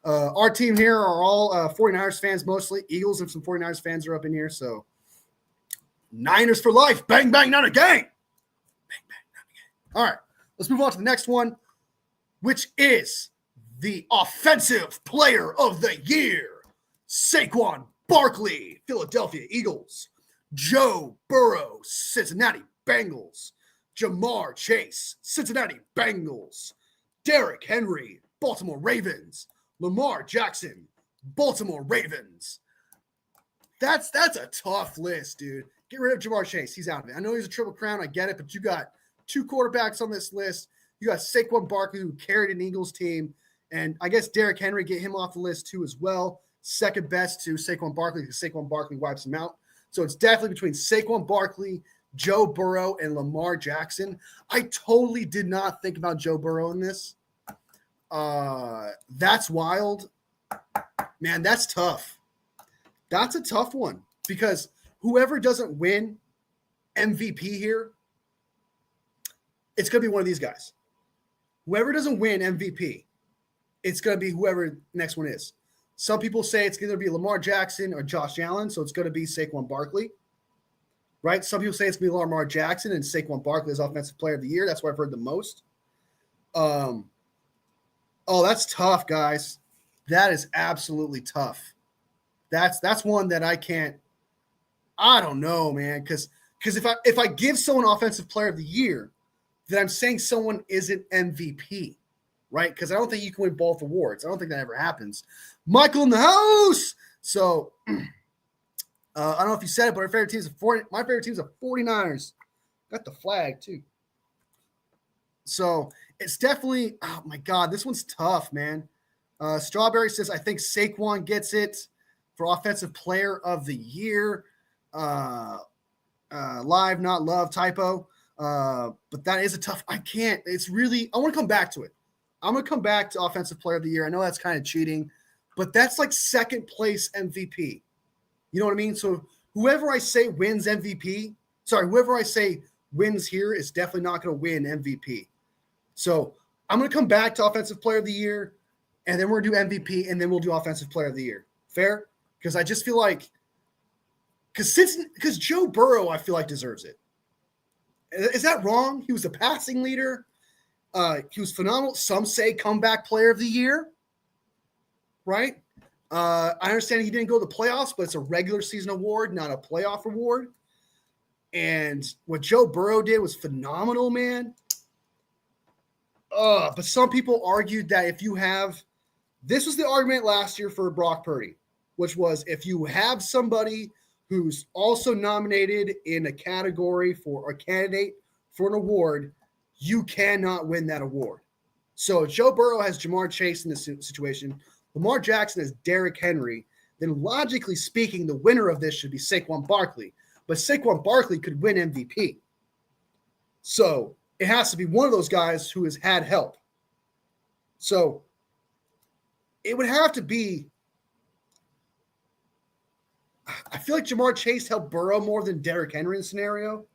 our team here are all 49ers fans mostly. Eagles and some 49ers fans are up in here. So Niners for life. Bang, bang, not a gang. Bang, bang, not a gang. All right, let's move on to the next one, which is the Offensive Player of the Year. Saquon Barkley, Philadelphia Eagles. Joe Burrow, Cincinnati Bengals. Jamar Chase, Cincinnati Bengals. Derrick Henry, Baltimore Ravens. Lamar Jackson, Baltimore Ravens. That's a tough list, dude. Get rid of Jamar Chase. He's out of it. I know he's a triple crown. I get it, but you got two quarterbacks on this list. You got Saquon Barkley, who carried an Eagles team, and I guess Derrick Henry, get him off the list too as well. Second best to Saquon Barkley because Saquon Barkley wipes him out. So it's definitely between Saquon Barkley, Joe Burrow, and Lamar Jackson. I totally did not think about Joe Burrow in this. That's wild. Man, that's tough. That's a tough one because whoever doesn't win MVP here, it's going to be one of these guys. Whoever doesn't win MVP, it's going to be whoever next one is. Some people say it's going to be Lamar Jackson or Josh Allen, so it's going to be Saquon Barkley, right? Some people say it's going to be Lamar Jackson and Saquon Barkley is Offensive Player of the Year. That's what I've heard the most. Oh, that's tough, guys. That is absolutely tough. That's one that I can't. I don't know, man, because if I give someone Offensive Player of the Year, then I'm saying someone isn't MVP, right? Because I don't think you can win both awards. I don't think that ever happens. Michael in the house. So I don't know if you said it, but my favorite team is the 49ers. Got the flag too. So it's definitely, oh my God, this one's tough, man. Strawberry says, I think Saquon gets it for Offensive Player of the Year. Live, not love, typo. But that is a tough, I want to come back to it. I'm going to come back to Offensive Player of the Year. I know that's kind of cheating, but that's like second place MVP. You know what I mean? So whoever I say wins whoever I say wins here is definitely not going to win MVP. So I'm going to come back to Offensive Player of the Year, and then we're going to do MVP, and then we'll do Offensive Player of the Year. Fair? Because I just feel like because Joe Burrow, I feel like, deserves it. Is that wrong? He was a passing leader. He was phenomenal. Some say comeback player of the year, right? I understand he didn't go to the playoffs, but it's a regular season award, not a playoff award. And what Joe Burrow did was phenomenal, man. But some people argued that this was the argument last year for Brock Purdy, which was if you have somebody who's also nominated in a category for a candidate for an award, you cannot win that award. So Joe Burrow has Jamar Chase in this situation. Lamar Jackson has Derrick Henry. Then logically speaking, the winner of this should be Saquon Barkley. But Saquon Barkley could win MVP. So it has to be one of those guys who has had help. So it would have to be, I feel like Jamar Chase helped Burrow more than Derrick Henry in the scenario.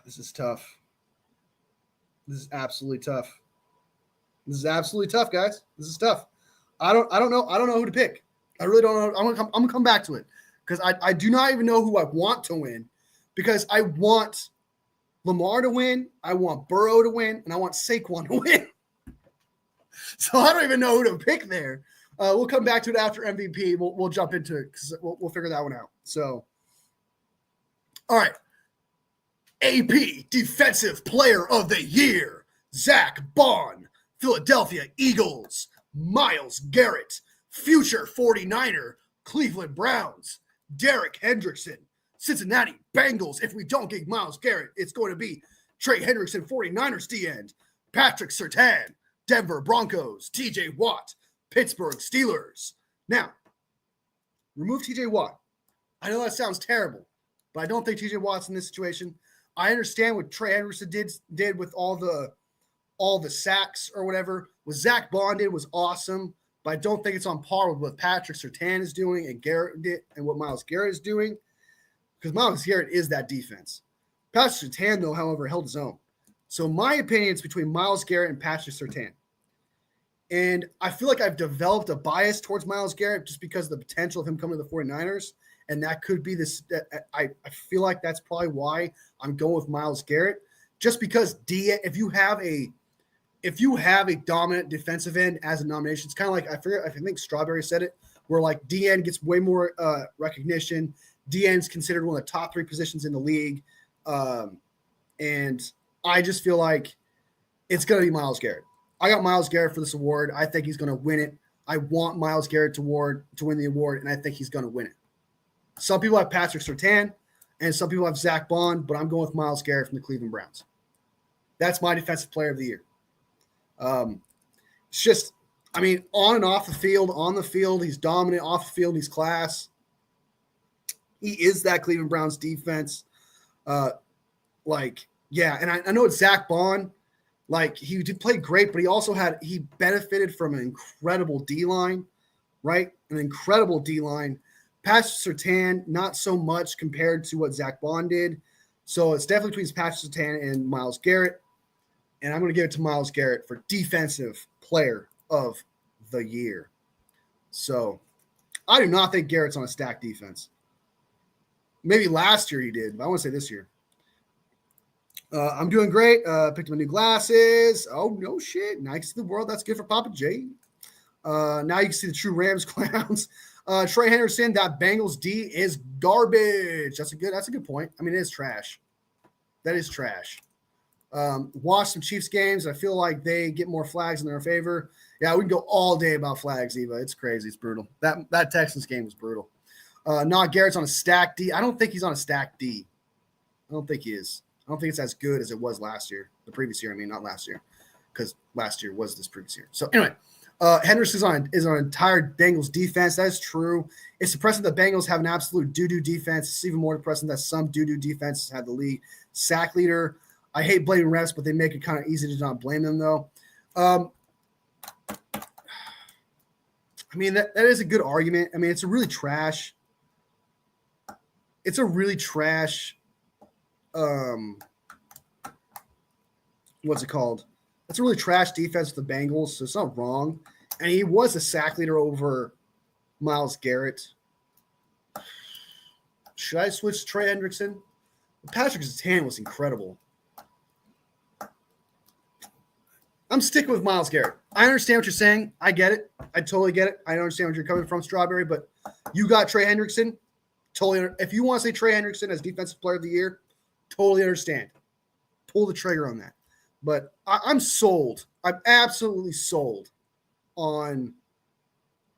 This is tough. This is absolutely tough. This is absolutely tough, guys. This is tough. I don't know. I don't know who to pick. I really don't know. I'm gonna come back to it because I do not even know who I want to win because I want Lamar to win, I want Burrow to win, and I want Saquon to win. So I don't even know who to pick there. We'll come back to it after MVP. We'll jump into it because we'll figure that one out. So, all right. AP Defensive Player of the Year, Zach Bond, Philadelphia Eagles, Myles Garrett, future 49er, Cleveland Browns, Derek Hendrickson, Cincinnati Bengals. If we don't get Myles Garrett, it's going to be Trey Hendrickson, 49ers D-end, Patrick Surtain, Denver Broncos, TJ Watt, Pittsburgh Steelers. Now, remove TJ Watt. I know that sounds terrible, but I don't think TJ Watt's in this situation. I understand what Trey Hendrickson did with all the sacks or whatever. What Zach Bond did was awesome, but I don't think it's on par with what Patrick Surtain is doing and Garrett did and what Myles Garrett is doing, because Myles Garrett is that defense. Patrick Surtain, though, however, held his own. So my opinion is between Myles Garrett and Patrick Surtain. And I feel like I've developed a bias towards Myles Garrett just because of the potential of him coming to the 49ers. And that could be this. I feel like that's probably why I'm going with Myles Garrett, just because if you have a dominant defensive end as a nomination, it's kind of like I think Strawberry said it, where like DN gets way more recognition. DN is considered one of the top 3 positions in the league, and I just feel like it's going to be Myles Garrett. I got Myles Garrett for this award. I think he's going to win it. I want Myles Garrett to win the award, and I think he's going to win it. Some people have Patrick Surtain, and some people have Zach Bond, but I'm going with Myles Garrett from the Cleveland Browns. That's my Defensive Player of the Year. It's just, I mean, on and off the field. On the field, he's dominant. Off the field, he's class. He is that Cleveland Browns defense. And I know it's Zach Bond. Like, he did play great, but he benefited from an incredible D-line, right? An incredible D-line. Patrick Surtain, not so much compared to what Zach Bond did. So it's definitely between Patrick Surtain and Myles Garrett. And I'm going to give it to Myles Garrett for Defensive Player of the Year. So I do not think Garrett's on a stacked defense. Maybe last year he did, but I want to say this year. I'm doing great. Picked up my new glasses. Oh, no shit. Nice to the world. That's good for Papa J. Now you can see the true Rams clowns. Trey Henderson, that Bengals D is garbage. That's a good point. I mean, it is trash. That is trash. Watch some Chiefs games. I feel like they get more flags in their favor. Yeah, we can go all day about flags, Eva. It's crazy. It's brutal. That Texans game was brutal. Not Garrett's on a stack D. I don't think he's on a stack D. I don't think he is. I don't think it's as good as it was last year. The previous year, I mean, not last year, because last year was this previous year. So anyway, Hendricks is on an entire Bengals defense. That is true. It's depressing that the Bengals have an absolute doo-doo defense. It's even more depressing that some doo-doo defenses have the league sack leader. I hate blaming refs, but they make it kind of easy to not blame them, though. I mean, that is a good argument. I mean, it's a really trash what's it called? That's a really trash defense with the Bengals, so it's not wrong. And he was a sack leader over Myles Garrett. Should I switch to Trey Hendrickson? Patrick Surtain was incredible. I'm sticking with Myles Garrett. I understand what you're saying. I get it. I totally get it. I understand where you're coming from, Strawberry, but you got Trey Hendrickson. Totally. If you want to say Trey Hendrickson as Defensive Player of the Year, totally understand. Pull the trigger on that. But I'm sold. I'm absolutely sold on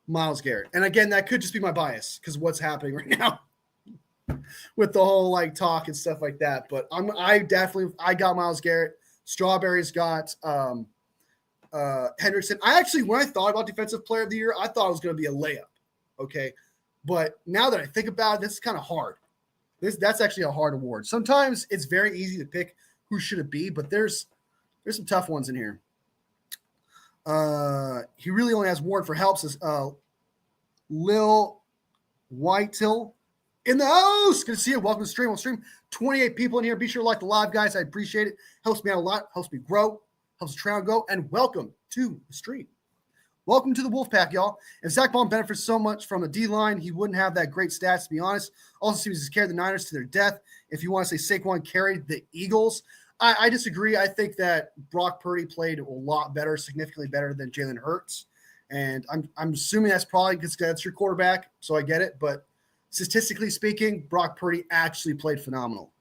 Myles Garrett. And again, that could just be my bias because what's happening right now with the whole like talk and stuff like that. But I got Myles Garrett. Strawberry's got Hendrickson. When I thought about Defensive Player of the Year, I thought it was going to be a layup. Okay. But now that I think about it, this is kind of hard. That's actually a hard award. Sometimes it's very easy to pick who should it be, but there's some tough ones in here. He really only has Ward for helps. Lil Whitetail in the house. Good to see you. Welcome to the stream. We'll stream 28 people in here. Be sure to like the live, guys. I appreciate it. Helps me out a lot. Helps me grow. Helps the channel go. And welcome to the stream. Welcome to the Wolfpack, y'all. If Zach Baum benefits so much from the D-line, he wouldn't have that great stats, to be honest. Also seems to carry the Niners to their death. If you want to say Saquon carried the Eagles, I disagree. I think that Brock Purdy played a lot better, significantly better than Jalen Hurts. And I'm assuming that's probably because that's your quarterback, so I get it. But statistically speaking, Brock Purdy actually played phenomenal.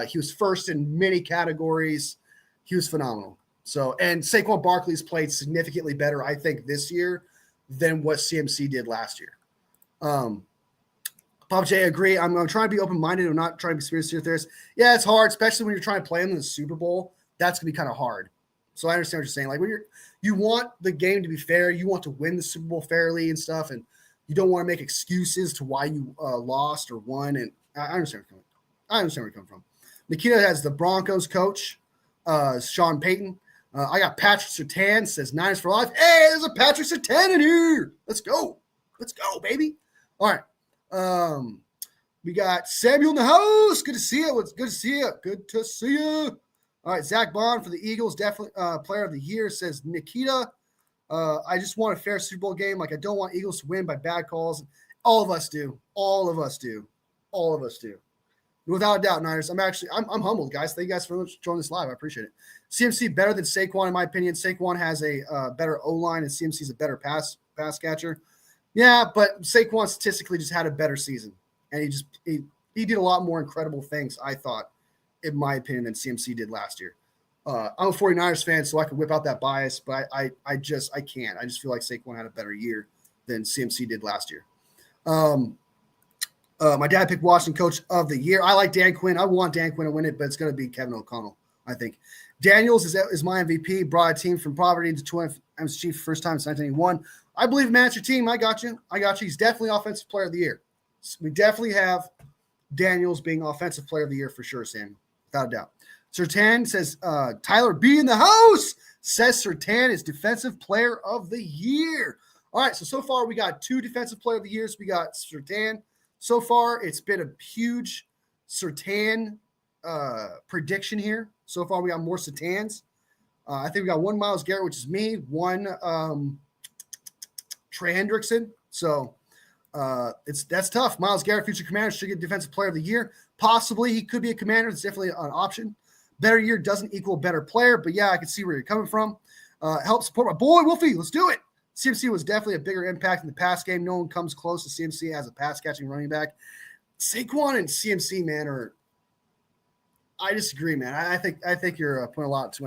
He was first in many categories. He was phenomenal. So, and Saquon Barkley's played significantly better, I think, this year than what CMC did last year. Bob J, agree. I'm trying to be open-minded. I'm not trying to be conspiracy theorist. Yeah, it's hard, especially when you're trying to play them in the Super Bowl. That's going to be kind of hard. So I understand what you're saying. Like when you want the game to be fair, you want to win the Super Bowl fairly and stuff, and you don't want to make excuses to why you lost or won. And I understand where you're coming from. Nikita has the Broncos coach, Sean Payton. I got Patrick Surtain, says Niners for life. Hey, there's a Patrick Surtain in here. Let's go, baby. All right. We got Samuel in the house. Good to see you. Good to see you. All right, Zach Bond for the Eagles, definitely Player of the Year, says Nikita. I just want a fair Super Bowl game. Like I don't want Eagles to win by bad calls. All of us do. Without a doubt, Niners. I'm humbled, guys. Thank you guys for joining this live. I appreciate it. CMC better than Saquon, in my opinion. Saquon has a better O-line, and CMC is a better pass catcher. Yeah, but Saquon statistically just had a better season, and he did a lot more incredible things, I thought, in my opinion, than CMC did last year. I'm a 49ers fan, so I can whip out that bias, but I can't. I just feel like Saquon had a better year than CMC did last year. My dad picked Washington Coach of the Year. I like Dan Quinn. I want Dan Quinn to win it, but it's going to be Kevin O'Connell, I think. Daniels is my MVP. Brought a team from poverty into 20 MS Chief first time since 1981. I believe man, it's your team. I got you. He's definitely Offensive Player of the Year. We definitely have Daniels being Offensive Player of the Year for sure, Sam, without a doubt. Surtain says Tyler B in the house says Surtain is Defensive Player of the Year. All right, so far we got 2 Defensive Player of the Years. We got Surtain. So far, it's been a huge Surtain prediction here. So far, we got more Surtains. I think we got 1 Myles Garrett, which is me, 1 Trey Hendrickson. So that's tough. Myles Garrett, future commander, should get Defensive Player of the Year. Possibly he could be a commander. It's definitely an option. Better year doesn't equal better player, but yeah, I can see where you're coming from. Help support my boy, Wolfie. Let's do it. CMC was definitely a bigger impact in the pass game. No one comes close to CMC as a pass-catching running back. Saquon and CMC, man, are I disagree, man. I think you're putting a lot too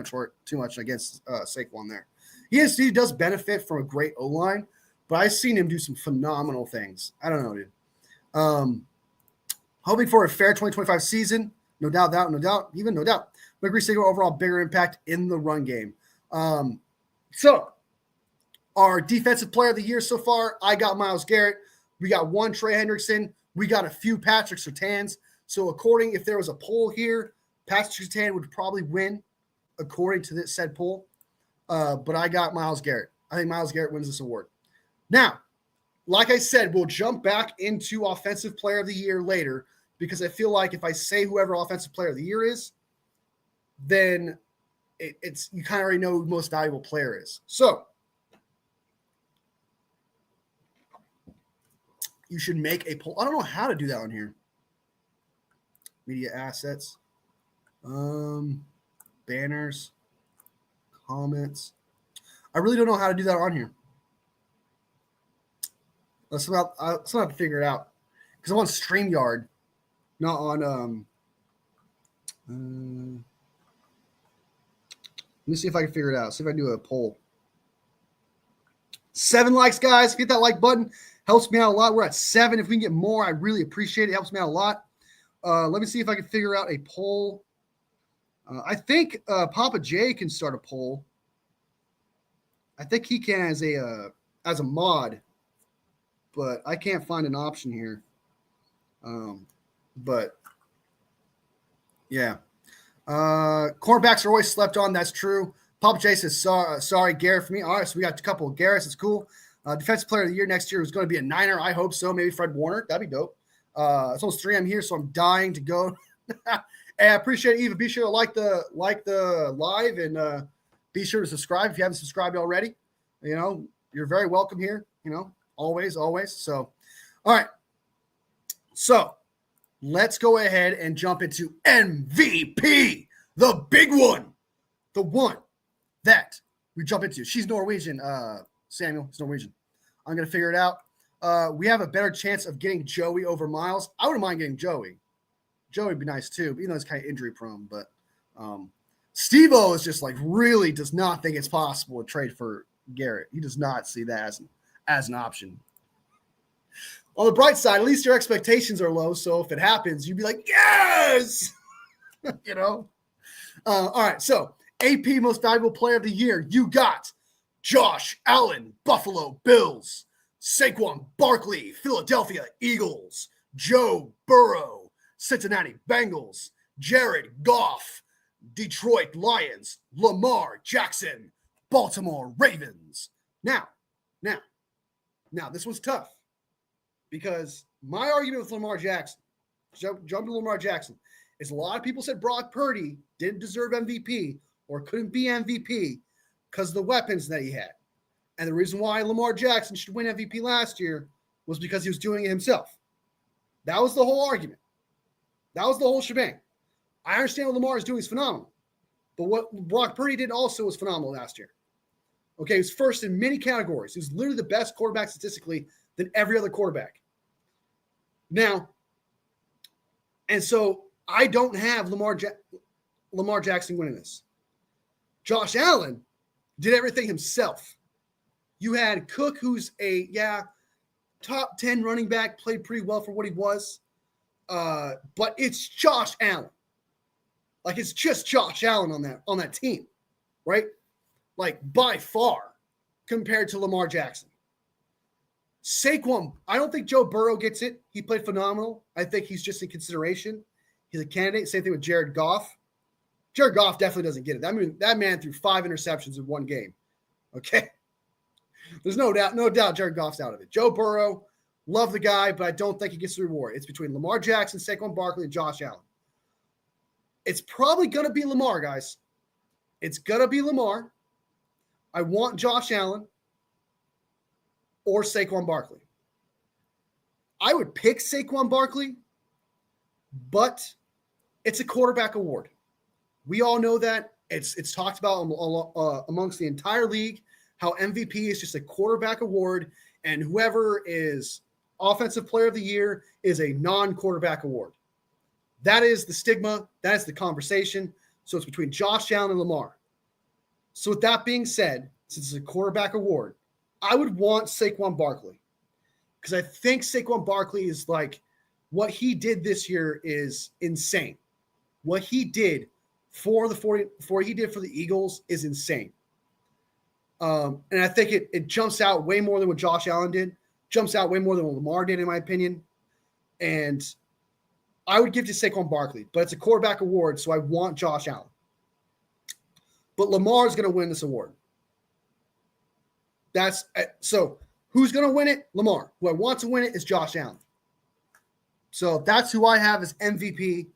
much against Saquon there. He does benefit from a great O line, but I've seen him do some phenomenal things. I don't know, dude. Hoping for a fair 2025 season, no doubt. But agree Saquon overall bigger impact in the run game. So our defensive player of the year so far, I got Myles Garrett. We got one Trey Hendrickson. We got a few Patrick Surtains. So if there was a poll here, Patrick Surtain would probably win according to this said poll. But I got Myles Garrett. I think Myles Garrett wins this award. Now, like I said, we'll jump back into offensive player of the year later because I feel like if I say whoever offensive player of the year is, then it's you kind of already know who the most valuable player is. So you should make a poll. I don't know how to do that on here. Media assets, banners, comments. I really don't know how to do that on here. Let's have to figure it out because I'm on StreamYard, not on. Let me see if I can figure it out. See if I can do a poll. 7 likes, guys. Hit that like button. Helps me out a lot. We're at 7. If we can get more, I really appreciate it. It helps me out a lot. Let me see if I can figure out a poll. I think Papa J can start a poll. I think he can as a mod, but I can't find an option here. But yeah, cornerbacks are always slept on. That's true. Papa J says sorry, Garrett for me. All right, so we got a couple of Garretts. It's cool. Defensive player of the year next year is going to be a Niner. I hope so. Maybe Fred Warner. That'd be dope. It's almost 3 a.m. here, so I'm dying to go. Hey, I appreciate it, Eva. Be sure to like the live and be sure to subscribe if you haven't subscribed already. You know, you're very welcome here. You know, always. So, all right. So let's go ahead and jump into MVP, the big one, the one that we jump into. She's Norwegian, Samuel. It's Norwegian. I'm gonna figure it out. We have a better chance of getting Joey over Myles. I wouldn't mind getting Joey. Joey would be nice too, even though he's kind of injury prone. But Steve-O is just like really does not think it's possible to trade for Garrett. He does not see that as an option. On the bright side, at least your expectations are low. So if it happens, you'd be like, yes, you know. All right, so AP Most Valuable Player of the Year, you got Josh Allen, Buffalo Bills. Saquon Barkley, Philadelphia Eagles. Joe Burrow, Cincinnati Bengals. Jared Goff, Detroit Lions. Lamar Jackson, Baltimore Ravens. Now, this one's tough because my argument with Lamar Jackson, jump to Lamar Jackson, is a lot of people said Brock Purdy didn't deserve MVP or couldn't be MVP because of the weapons that he had. And the reason why Lamar Jackson should win MVP last year was because he was doing it himself. That was the whole argument. That was the whole shebang. I understand what Lamar is doing is phenomenal. But what Brock Purdy did also was phenomenal last year. Okay, he was first in many categories. He was literally the best quarterback statistically than every other quarterback. Now, and so I don't have Lamar Jackson winning this. Josh Allen did everything himself. You had Cook, who's a top 10 running back, played pretty well for what he was. But it's Josh Allen. Like it's just Josh Allen on that team, right? Like by far compared to Lamar Jackson. Saquon, I don't think Joe Burrow gets it. He played phenomenal. I think he's just in consideration. He's a candidate. Same thing with Jared Goff. Jared Goff definitely doesn't get it. I mean, that man threw 5 interceptions in one game. Okay. There's no doubt Jared Goff's out of it. Joe Burrow, love the guy, but I don't think he gets the reward. It's between Lamar Jackson, Saquon Barkley, and Josh Allen. It's probably going to be Lamar, guys. It's going to be Lamar. I want Josh Allen or Saquon Barkley. I would pick Saquon Barkley, but it's a quarterback award. We all know that. It's talked about amongst the entire league how MVP is just a quarterback award, and whoever is offensive player of the year is a non-quarterback award. That is the stigma. That is the conversation. So it's between Josh Allen and Lamar. So with that being said, since it's a quarterback award, I would want Saquon Barkley because I think Saquon Barkley is like what he did this year is insane. What he did for he did for the Eagles is insane. And I think it jumps out way more than what Josh Allen did, jumps out way more than what Lamar did, in my opinion. And I would give to Saquon Barkley, but it's a quarterback award, so I want Josh Allen. But Lamar is going to win this award. So who's going to win it? Lamar. Who I want to win it is Josh Allen. So that's who I have as MVP,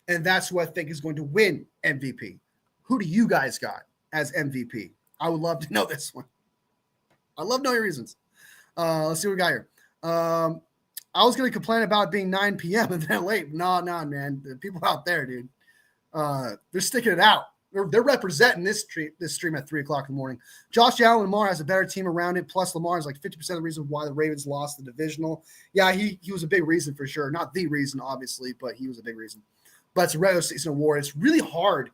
and that's who I think is going to win MVP. Who do you guys got as MVP? I would love to know this one. I'd love to know your reasons. Let's see what we got here. I was going to complain about it being 9 p.m. and then late. No, man. The people out there, dude, they're sticking it out. They're representing this stream at 3 o'clock in the morning. Josh Allen Lamar has a better team around it. Plus, Lamar is like 50% of the reason why the Ravens lost the divisional. Yeah, he was a big reason for sure. Not the reason, obviously, but he was a big reason. But it's a regular season award. It's really hard.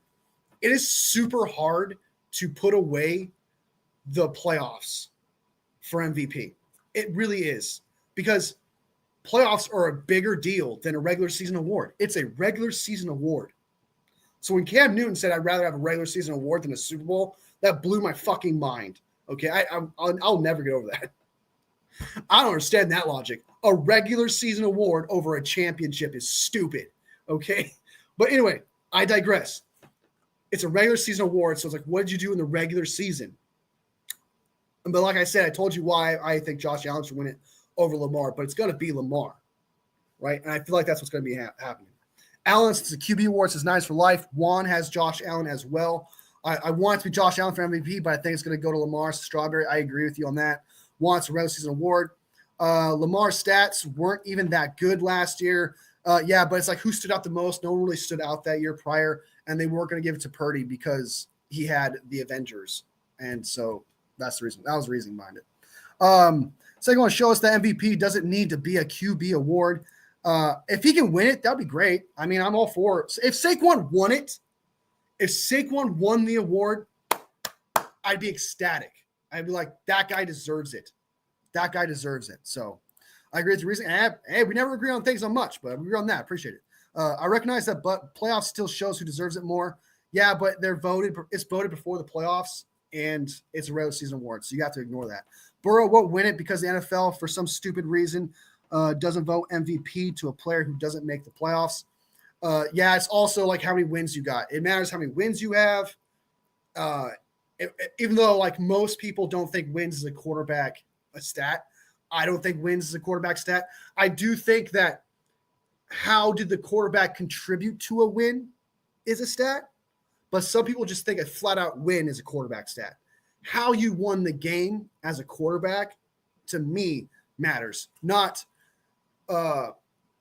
It is super hard to put away the playoffs for MVP. It really is. Because playoffs are a bigger deal than a regular season award. It's a regular season award. So when Cam Newton said I'd rather have a regular season award than a Super Bowl, that blew my fucking mind. Okay, I'll never get over that. I don't understand that logic. A regular season award over a championship is stupid. Okay, but anyway, I digress. It's a regular season award, so it's like, what did you do in the regular season? But like I said, I told you why I think Josh Allen should win it over Lamar, but it's going to be Lamar, right? And I feel like that's what's going to be happening. Allen, it's a QB award, it's nice for life. Juan has Josh Allen as well. I want it to be Josh Allen for MVP, but I think it's going to go to Lamar Strawberry. I agree with you on that. Juan's a regular season award. Lamar's stats weren't even that good last year. Yeah, but it's like who stood out the most? No one really stood out that year prior, and they weren't going to give it to Purdy because he had the Avengers. And so that's the reason. That was the reason behind it. Second one, show us that MVP doesn't need to be a QB award. If he can win it, that'd be great. I mean, I'm all for it. If Saquon won it, if Saquon won the award, I'd be ecstatic. I'd be like, that guy deserves it. That guy deserves it. So I agree with the reason. Hey, we never agree on things on much, but we agree on that. Appreciate it. I recognize that, but playoffs still shows who deserves it more. Yeah, but it's voted before the playoffs, and it's a regular season award, so you have to ignore that. Burrow won't win it because the NFL, for some stupid reason, doesn't vote MVP to a player who doesn't make the playoffs. Yeah, it's also like how many wins you got. It matters how many wins you have. Even though like most people don't think wins is a stat, I don't think wins is a quarterback stat. I do think that how did the quarterback contribute to a win is a stat, but some people just think a flat out win is a quarterback stat. How you won the game as a quarterback, to me, matters. Not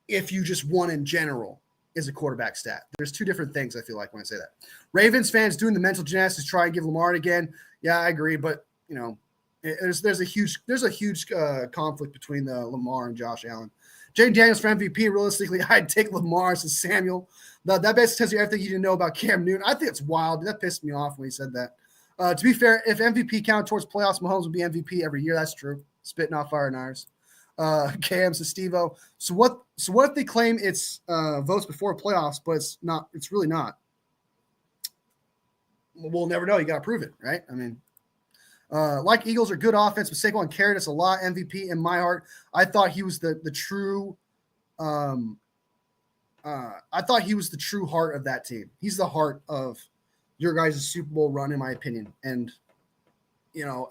if you just won in general is a quarterback stat. There's two different things, I feel like, when I say that. Ravens fans doing the mental gymnastics try and give Lamar it again. Yeah, I agree, but you know, there's a huge conflict between Lamar and Josh Allen. Jane Daniels for MVP. Realistically, I'd take Lamar as Samuel. That basically tells you everything you didn't know about Cam Newton. I think it's wild. That pissed me off when he said that. To be fair, if MVP counted towards playoffs, Mahomes would be MVP every year. That's true. Spitting off fire and irons. Cam says Steve-O. So what if they claim it's votes before playoffs, but it's not? It's really not. We'll never know. You got to prove it, right? I mean, like Eagles are good offense, but Saquon carried us a lot. MVP in my heart. I thought he was the true. I thought he was the true heart of that team. He's the heart of your guys' Super Bowl run, in my opinion. And you know,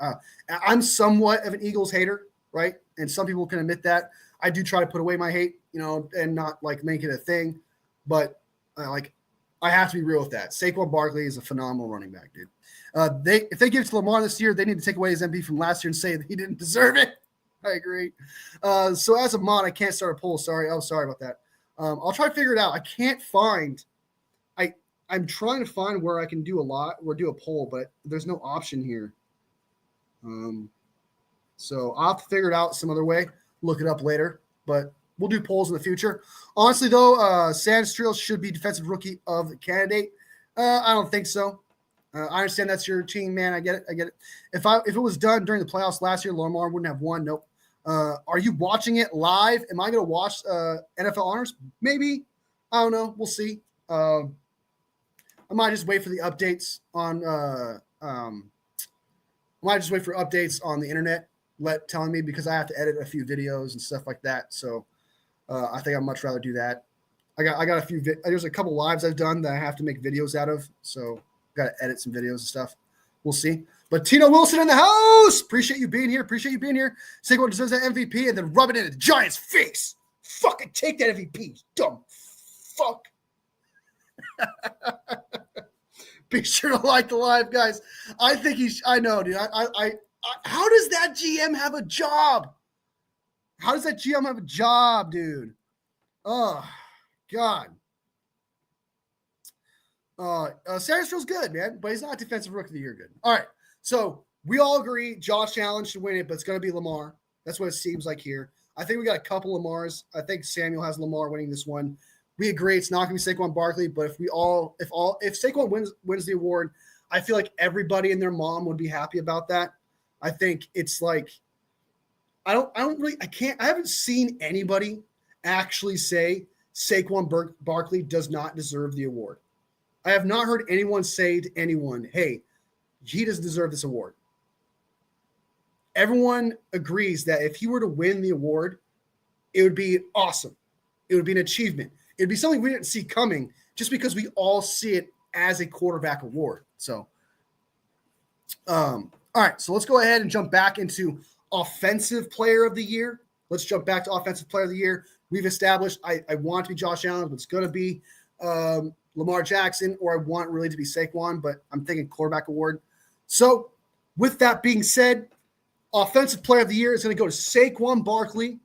I'm somewhat of an Eagles hater, right? And some people can admit that. I do try to put away my hate, you know, and not like make it a thing. But I have to be real with that. Saquon Barkley is a phenomenal running back, dude. If they give it to Lamar this year, they need to take away his MVP from last year and say that he didn't deserve it. I agree. So as a mod, I can't start a poll. Sorry. Oh, sorry about that. I'll try to figure it out. I can't find. I'm trying to find where I can do a poll, but there's no option here. So I'll have to figure it out some other way. Look it up later. But we'll do polls in the future. Honestly, though, Sandstreal should be defensive rookie of the candidate. I don't think so. I understand that's your team, man. I get it. If it was done during the playoffs last year, Lamar wouldn't have won. Nope. Are you watching it live? Am I going to watch NFL Honors? Maybe. I don't know. We'll see. I might just wait for the updates on. I might just wait for updates on the internet, telling me, because I have to edit a few videos and stuff like that. So I think I'd much rather do that. I got a few. There's a couple lives I've done that I have to make videos out of. So got to edit some videos and stuff. We'll see. But Tino Wilson in the house. Appreciate you being here. Saquon deserves that MVP, and then rub it in the Giants' face. Fucking take that MVP, dumb fuck. Be sure to like the live, guys. I think I know, dude. I how does that GM have a job? How does that GM have a job, dude? Oh, God. Sandstrom's good, man, but he's not defensive rookie of the year good. All right. So we all agree Josh Allen should win it, but it's going to be Lamar. That's what it seems like here. I think we got a couple Lamars. I think Samuel has Lamar winning this one. We agree it's not going to be Saquon Barkley, but if Saquon wins the award, I feel like everybody and their mom would be happy about that. I think it's like I haven't seen anybody actually say Saquon Barkley does not deserve the award. I have not heard anyone say to anyone, hey, he doesn't deserve this award. Everyone agrees that if he were to win the award, it would be awesome. It would be an achievement. It would be something we didn't see coming just because we all see it as a quarterback award. So, all right. So let's go ahead and jump back into offensive player of the year. Let's jump back to offensive player of the year. We've established I want it to be Josh Allen, but it's going to be Lamar Jackson, or I want really to be Saquon, but I'm thinking quarterback award. So with that being said, offensive player of the year is going to go to Saquon Barkley.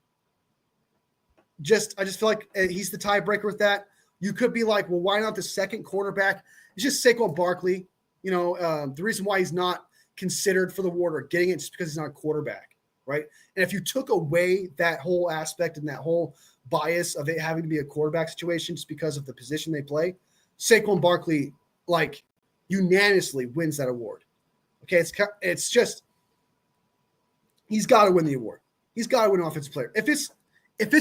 I just feel like he's the tiebreaker with that. You could be like, well, why not the second quarterback? It's just Saquon Barkley. You know, the reason why he's not considered for the award or getting it is because he's not a quarterback, right? And if you took away that whole aspect and that whole bias of it having to be a quarterback situation just because of the position they play, Saquon Barkley, like, unanimously wins that award. Okay, it's just he's got to win the award. He's got to win offensive player. If it's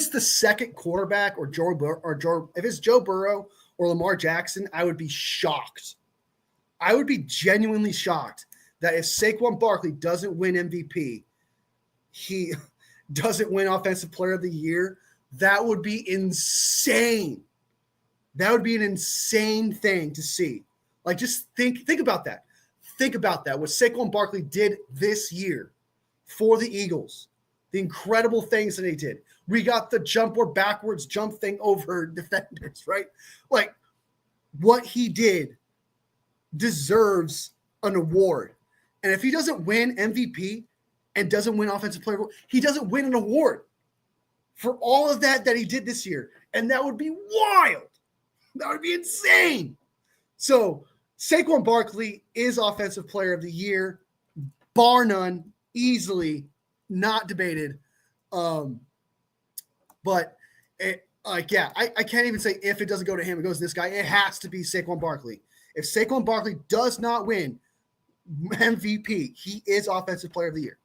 the second quarterback if it's Joe Burrow or Lamar Jackson, I would be shocked. I would be genuinely shocked that if Saquon Barkley doesn't win MVP, he doesn't win offensive player of the year. That would be insane. That would be an insane thing to see. Like, just think about that. Think about that. What Saquon Barkley did this year for the Eagles, the incredible things that he did. We got the jump or backwards jump thing over defenders, right? Like, what he did deserves an award. And if he doesn't win MVP and doesn't win offensive player, he doesn't win an award for all of that he did this year. And that would be wild. That would be insane. So Saquon Barkley is offensive player of the year, bar none, easily, not debated. But I can't even say if it doesn't go to him, it goes to this guy. It has to be Saquon Barkley. If Saquon Barkley does not win MVP, he is offensive player of the year,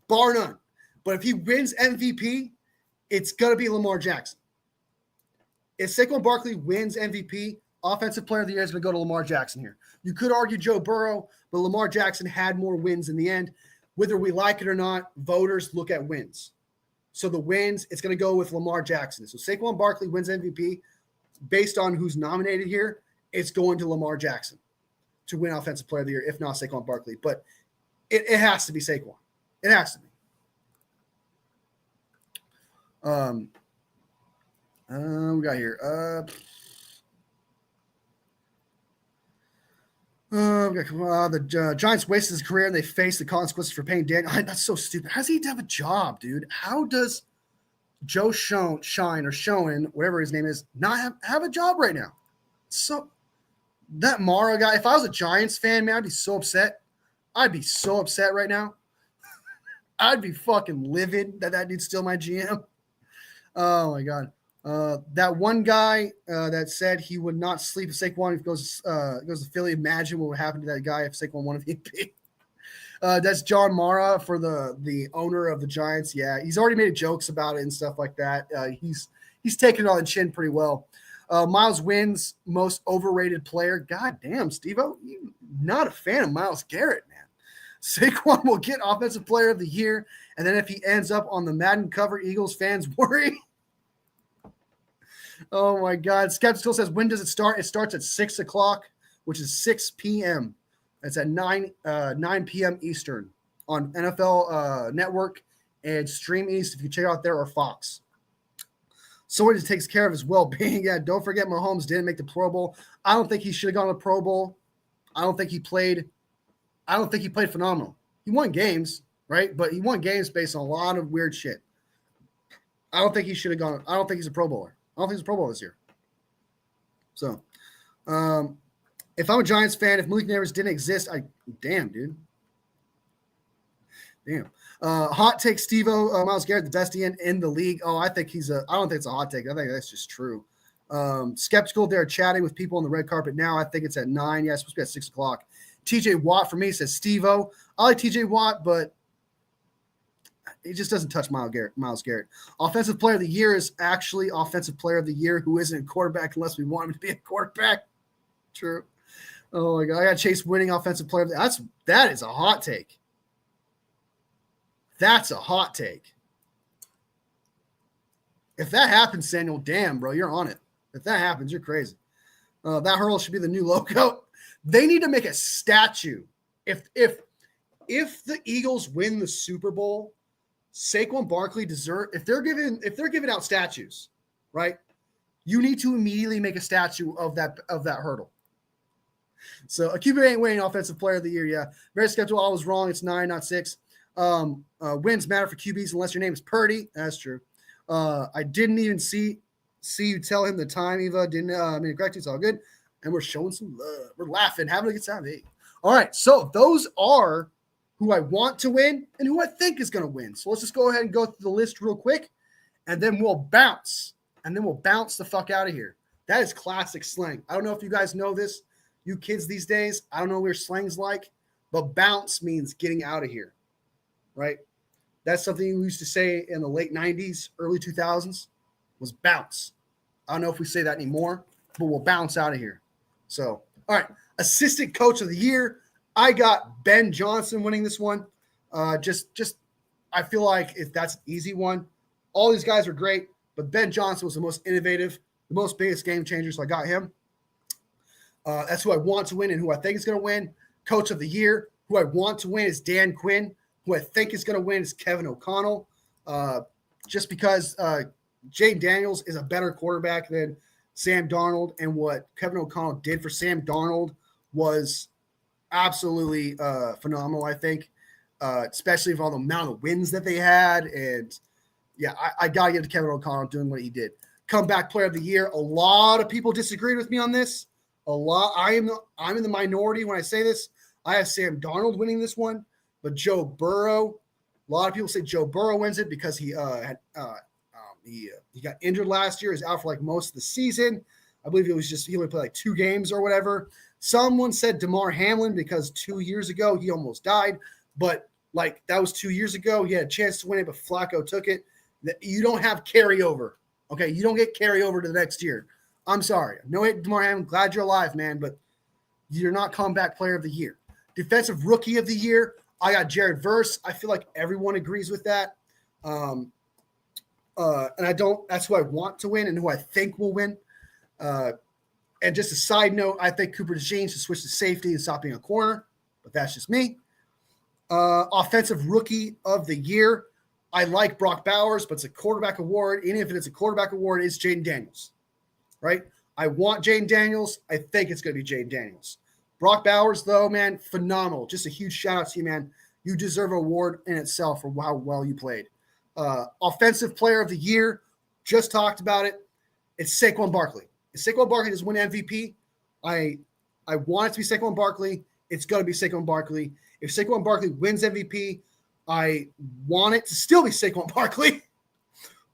bar none. But if he wins MVP, it's going to be Lamar Jackson. If Saquon Barkley wins MVP, offensive player of the year is going to go to Lamar Jackson here. You could argue Joe Burrow, but Lamar Jackson had more wins in the end. Whether we like it or not, voters look at wins. So the wins, it's going to go with Lamar Jackson. So Saquon Barkley wins MVP. Based on who's nominated here, it's going to Lamar Jackson to win offensive player of the year, if not Saquon Barkley. But it has to be Saquon. It has to be. We got here. The Giants wasted his career and they face the consequences for paying Daniel. That's so stupid. How does he have a job, dude? How does Joe Shine or Schoen, whatever his name is, not have a job right now? So that Mara guy, if I was a Giants fan, man, I'd be so upset. I'd be so upset right now. I'd be fucking livid that dude's still my GM. Oh my god. That one guy that said he would not sleep if Saquon goes to Philly. Imagine what would happen to that guy if Saquon won a MVP. That's John Mara for the owner of the Giants. Yeah, he's already made jokes about it and stuff like that. He's taken it on the chin pretty well. Miles wins most overrated player. God damn, Steve-O, you not a fan of Myles Garrett, man. Saquon will get offensive player of the year, and then if he ends up on the Madden cover, Eagles fans worry. Oh my God. Skeptical says, when does it start? It starts at 6 o'clock, which is 6 p.m. It's at 9 p.m. Eastern on NFL Network and Stream East if you check out there, or Fox. Someone just takes care of his well-being. Yeah, don't forget Mahomes didn't make the Pro Bowl. I don't think he should have gone to the Pro Bowl. I don't think he played phenomenal. He won games, right? But he won games based on a lot of weird shit. I don't think he should have gone. I don't think he's a Pro Bowler. I don't think he's a Pro Bowl this year. So, if I'm a Giants fan, if Malik Neighbors didn't exist, damn, dude. Damn. Hot take, Steve-O, Myles Garrett, the best DN in the league. Oh, I don't think it's a hot take. I think that's just true. Skeptical, they're chatting with people on the red carpet now. I think it's at 9. Yeah, it's supposed to be at 6 o'clock. TJ Watt for me says Steve-O. I like TJ Watt, but it just doesn't touch Myles Garrett. Offensive player of the year is actually offensive player of the year who isn't a quarterback unless we want him to be a quarterback. True. Oh my God. I got Chase winning offensive player of the year. That is a hot take. That's a hot take. If that happens, Samuel, damn, bro, you're on it. If that happens, you're crazy. That hurdle should be the new logo. They need to make a statue. If the Eagles win the Super Bowl, Saquon Barkley if they're giving out statues, right? You need to immediately make a statue of that hurdle. So a QB ain't winning offensive player of the year. Yeah, very skeptical. I was wrong. It's 9, not 6. Wins matter for QBs unless your name is Purdy. That's true. I didn't even see you tell him the time, Eva. Didn't correct you. It's all good. And we're showing some love. We're laughing, having a good time. Hey. All right. So those are who I want to win and who I think is going to win. So let's just go ahead and go through the list real quick, and then we'll bounce. And then we'll bounce the fuck out of here. That is classic slang. I don't know if you guys know this, you kids these days. I don't know what your slang's like, but bounce means getting out of here, right? That's something we used to say in the late 90s, early 2000s, was bounce. I don't know if we say that anymore, but we'll bounce out of here. So, all right, assistant coach of the year. I got Ben Johnson winning this one. Just I feel like if that's an easy one. All these guys are great, but Ben Johnson was the most innovative, the most biggest game changer, so I got him. That's who I want to win and who I think is going to win. Coach of the year, who I want to win is Dan Quinn. Who I think is going to win is Kevin O'Connell. Just because Jayden Daniels is a better quarterback than Sam Darnold, and what Kevin O'Connell did for Sam Darnold was absolutely phenomenal, I think, especially for all the amount of wins that they had. And yeah, I got to give it to Kevin O'Connell doing what he did. Comeback player of the year. A lot of people disagreed with me on this. A lot. I'm in the minority when I say this. I have Sam Darnold winning this one, but Joe Burrow. A lot of people say Joe Burrow wins it because he got injured last year. He's out for like most of the season. I believe he only played like 2 games or whatever. Someone said DeMar Hamlin because 2 years ago he almost died, but like that was 2 years ago. He had a chance to win it, but Flacco took it. You don't have carryover. Okay, you don't get carryover to the next year. I'm sorry. No hate DeMar Hamlin. Glad you're alive, man, but you're not comeback player of the year. Defensive rookie of the year. I got Jared Verse. I feel like everyone agrees with that. And that's who I want to win and who I think will win. And just a side note, I think Cooper DeJean should switch to safety and stop being a corner, but that's just me. Offensive rookie of the year. I like Brock Bowers, but it's a quarterback award. Even if it's a quarterback award, it's Jayden Daniels, right? I want Jayden Daniels. I think it's going to be Jayden Daniels. Brock Bowers, though, man, phenomenal. Just a huge shout out to you, man. You deserve an award in itself for how well you played. Offensive player of the year, just talked about it. It's Saquon Barkley. If Saquon Barkley does win MVP, I want it to be Saquon Barkley. It's going to be Saquon Barkley. If Saquon Barkley wins MVP, I want it to still be Saquon Barkley,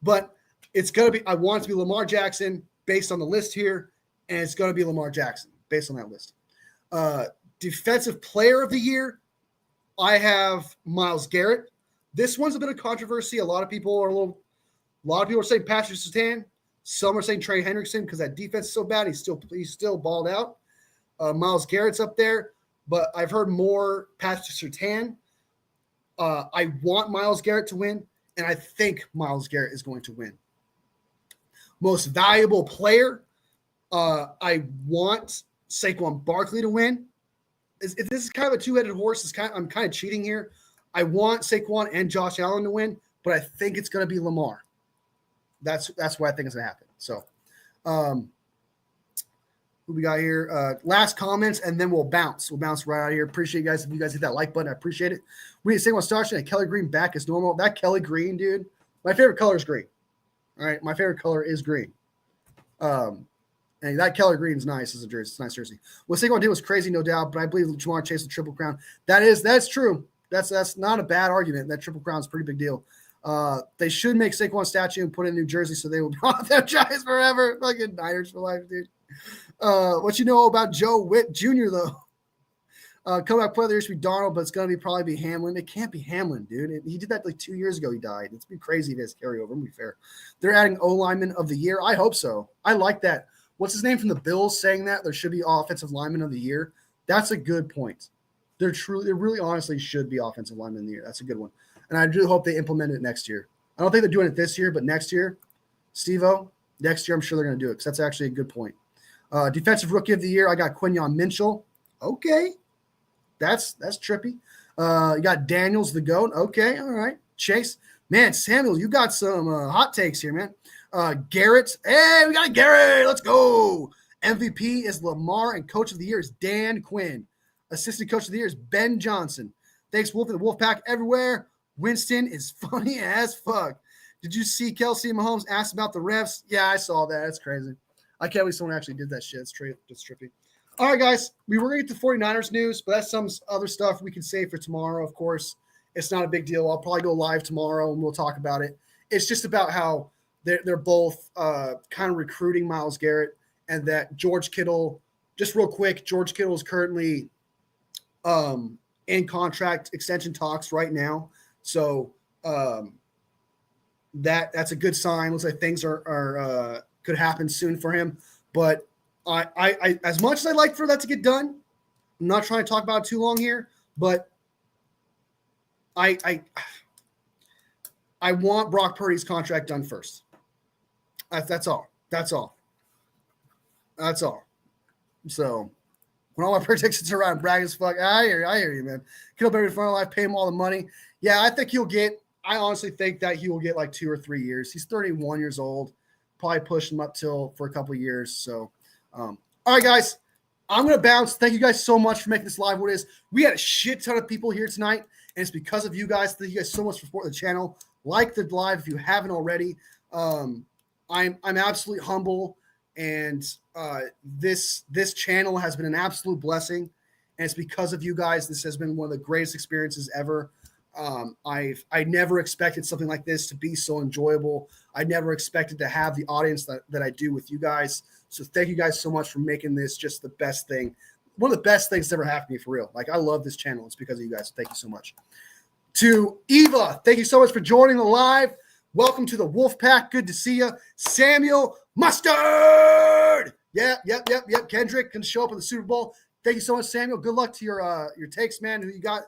but it's going to be, I want it to be Lamar Jackson based on the list here, and it's going to be Lamar Jackson based on that list. Defensive player of the year, I have Myles Garrett. This one's a bit of controversy. A lot of people are saying Patrick Surtain. Some are saying Trey Hendrickson because that defense is so bad. He's still balled out. Myles Garrett's up there, but I've heard more Patrick Surtain. I want Myles Garrett to win, and I think Myles Garrett is going to win. Most valuable player, I want Saquon Barkley to win. If this is kind of a two-headed horse, I'm kind of cheating here. I want Saquon and Josh Allen to win, but I think it's going to be Lamar. That's what I think is going to happen. So, who we got here? Last comments, and then we'll bounce. We'll bounce right out of here. Appreciate you guys. If you guys hit that like button, I appreciate it. We need Saquon Starshine and Kelly Green back as normal. That Kelly Green, dude, my favorite color is green. All right, my favorite color is green. And that Kelly Green is nice as a jersey. It's a nice jersey. What Saquon did was crazy, no doubt, but I believe Jamar chased the Triple Crown. That's true. That's not a bad argument. That Triple Crown is a pretty big deal. They should make Saquon statue and put it in New Jersey so they will be on their Giants forever. Fucking Niners for life, dude. What you know about Joe Witt Jr. though? Comeback player there should be Darnold, but it's gonna probably be Hamlin. It can't be Hamlin, dude. He did that like 2 years ago. He died. It's been crazy if he has carryover. To be fair, they're adding O lineman of the year. I hope so. I like that. What's his name from the Bills saying that there should be offensive lineman of the year? That's a good point. There really honestly should be offensive lineman of the year. That's a good one. And I do hope they implement it next year. I don't think they're doing it this year, but next year, Steve-O, next year I'm sure they're going to do it because that's actually a good point. Defensive rookie of the year, I got Quinyon Mitchell. Okay. That's trippy. You got Daniels, the GOAT. Okay, all right. Chase. Man, Samuel, you got some hot takes here, man. Garrett. Hey, we got a Garrett. Let's go. MVP is Lamar, and coach of the year is Dan Quinn. Assistant coach of the year is Ben Johnson. Thanks, Wolf, and the Wolfpack everywhere. Winston is funny as fuck. Did you see Kelsey and Mahomes ask about the refs? Yeah, I saw that. That's crazy. I can't believe someone actually did that shit. It's trippy. All right, guys. We were going to get the 49ers news, but that's some other stuff we can save for tomorrow, of course. It's not a big deal. I'll probably go live tomorrow, and we'll talk about it. It's just about how they're both kind of recruiting Myles Garrett, and that George Kittle, just real quick, George Kittle is currently in contract extension talks right now. So that's a good sign. Looks like things are could happen soon for him. But I as much as I'd like for that to get done, I'm not trying to talk about it too long here, but I want Brock Purdy's contract done first. That's all. So when all my predictions are around brag as fuck, I hear you, man. Kittle better front of life, pay him all the money. Yeah, I honestly think that he will get like 2 or 3 years. He's 31 years old. Probably push him up for a couple of years. So, all right, guys, I'm going to bounce. Thank you guys so much for making this live what it is. We had a shit ton of people here tonight, and it's because of you guys. Thank you guys so much for supporting the channel. Like the live if you haven't already. I'm absolutely humble, and this channel has been an absolute blessing, and it's because of you guys. This has been one of the greatest experiences ever. I never expected something like this to be so enjoyable. I never expected to have the audience that I do with you guys. So thank you guys so much for making this just the best thing. One of the best things that ever happened to me, for real. Like, I love this channel. It's because of you guys. So thank you so much. To Eva, thank you so much for joining the live. Welcome to the Wolfpack. Good to see you. Samuel Mustard. Yep. Kendrick can show up in the Super Bowl. Thank you so much, Samuel. Good luck to your takes, man, who you got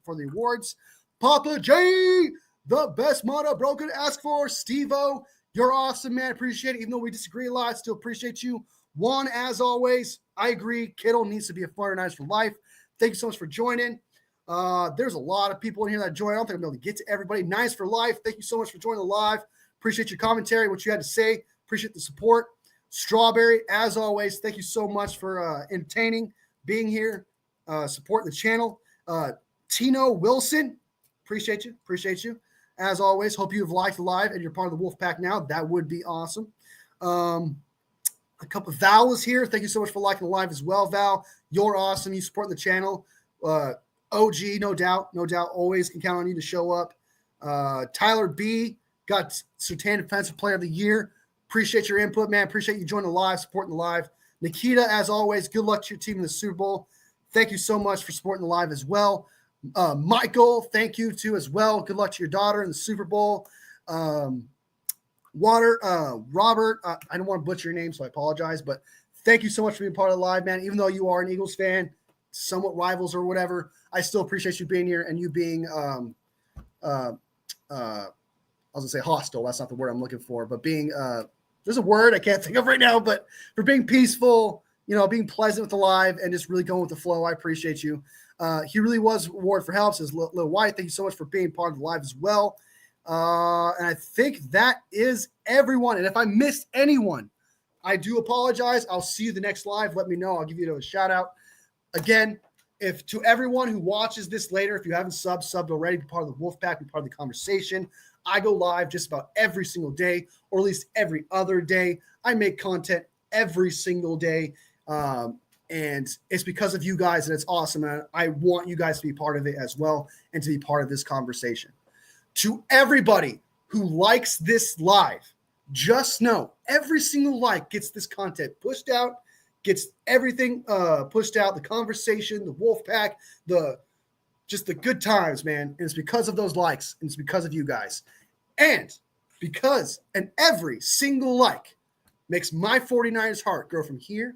for the awards. Papa J, the best motto bro could ask for. Steve-O, you're awesome, man. Appreciate it. Even though we disagree a lot, still appreciate you. Juan, as always, I agree. Kittle needs to be a 49ers for life. Thank you so much for joining. There's a lot of people in here that join. I don't think I'm able to get to everybody. Nice for life. Thank you so much for joining the live. Appreciate your commentary, what you had to say. Appreciate the support. Strawberry, as always, thank you so much for entertaining, being here, supporting the channel. Tino Wilson, appreciate you. As always, hope you have liked the live and you're part of the Wolfpack now. That would be awesome. A couple of Val is here. Thank you so much for liking the live as well, Val. You're awesome. You support the channel. OG, no doubt, always can count on you to show up. Tyler B got Sertan Defensive Player of the Year. Appreciate your input, man. Appreciate you joining the live, supporting the live. Nikita, as always, good luck to your team in the Super Bowl. Thank you so much for supporting the live as well. Michael, thank you too as well. Good luck to your daughter in the Super Bowl. Robert, I don't want to butcher your name, so I apologize, but thank you so much for being part of the live, man. Even though you are an Eagles fan, somewhat rivals or whatever, I still appreciate you being here and you being I was gonna say hostile. That's not the word I'm looking for, but being there's a word I can't think of right now, but for being peaceful, being pleasant with the live and just really going with the flow. I appreciate you. He really was award for help. Says Lil White, thank you so much for being part of the live as well. And I think that is everyone. And if I missed anyone, I do apologize. I'll see you the next live. Let me know. I'll give you a shout out. Again, if to everyone who watches this later, if you haven't subbed already, be part of the Wolfpack, be part of the conversation. I go live just about every single day, or at least every other day. I make content every single day. And it's because of you guys, and it's awesome. And I want you guys to be part of it as well and to be part of this conversation. To everybody who likes this live, just know every single like gets this content pushed out, gets everything pushed out, the conversation, the Wolfpack, just the good times, man. And it's because of those likes, and it's because of you guys. And every single like makes my 49ers heart grow from here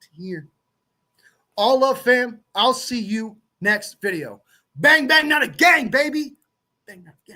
to here. All love, fam. I'll see you next video. Bang, bang, not a gang, baby. Bang, not a gang.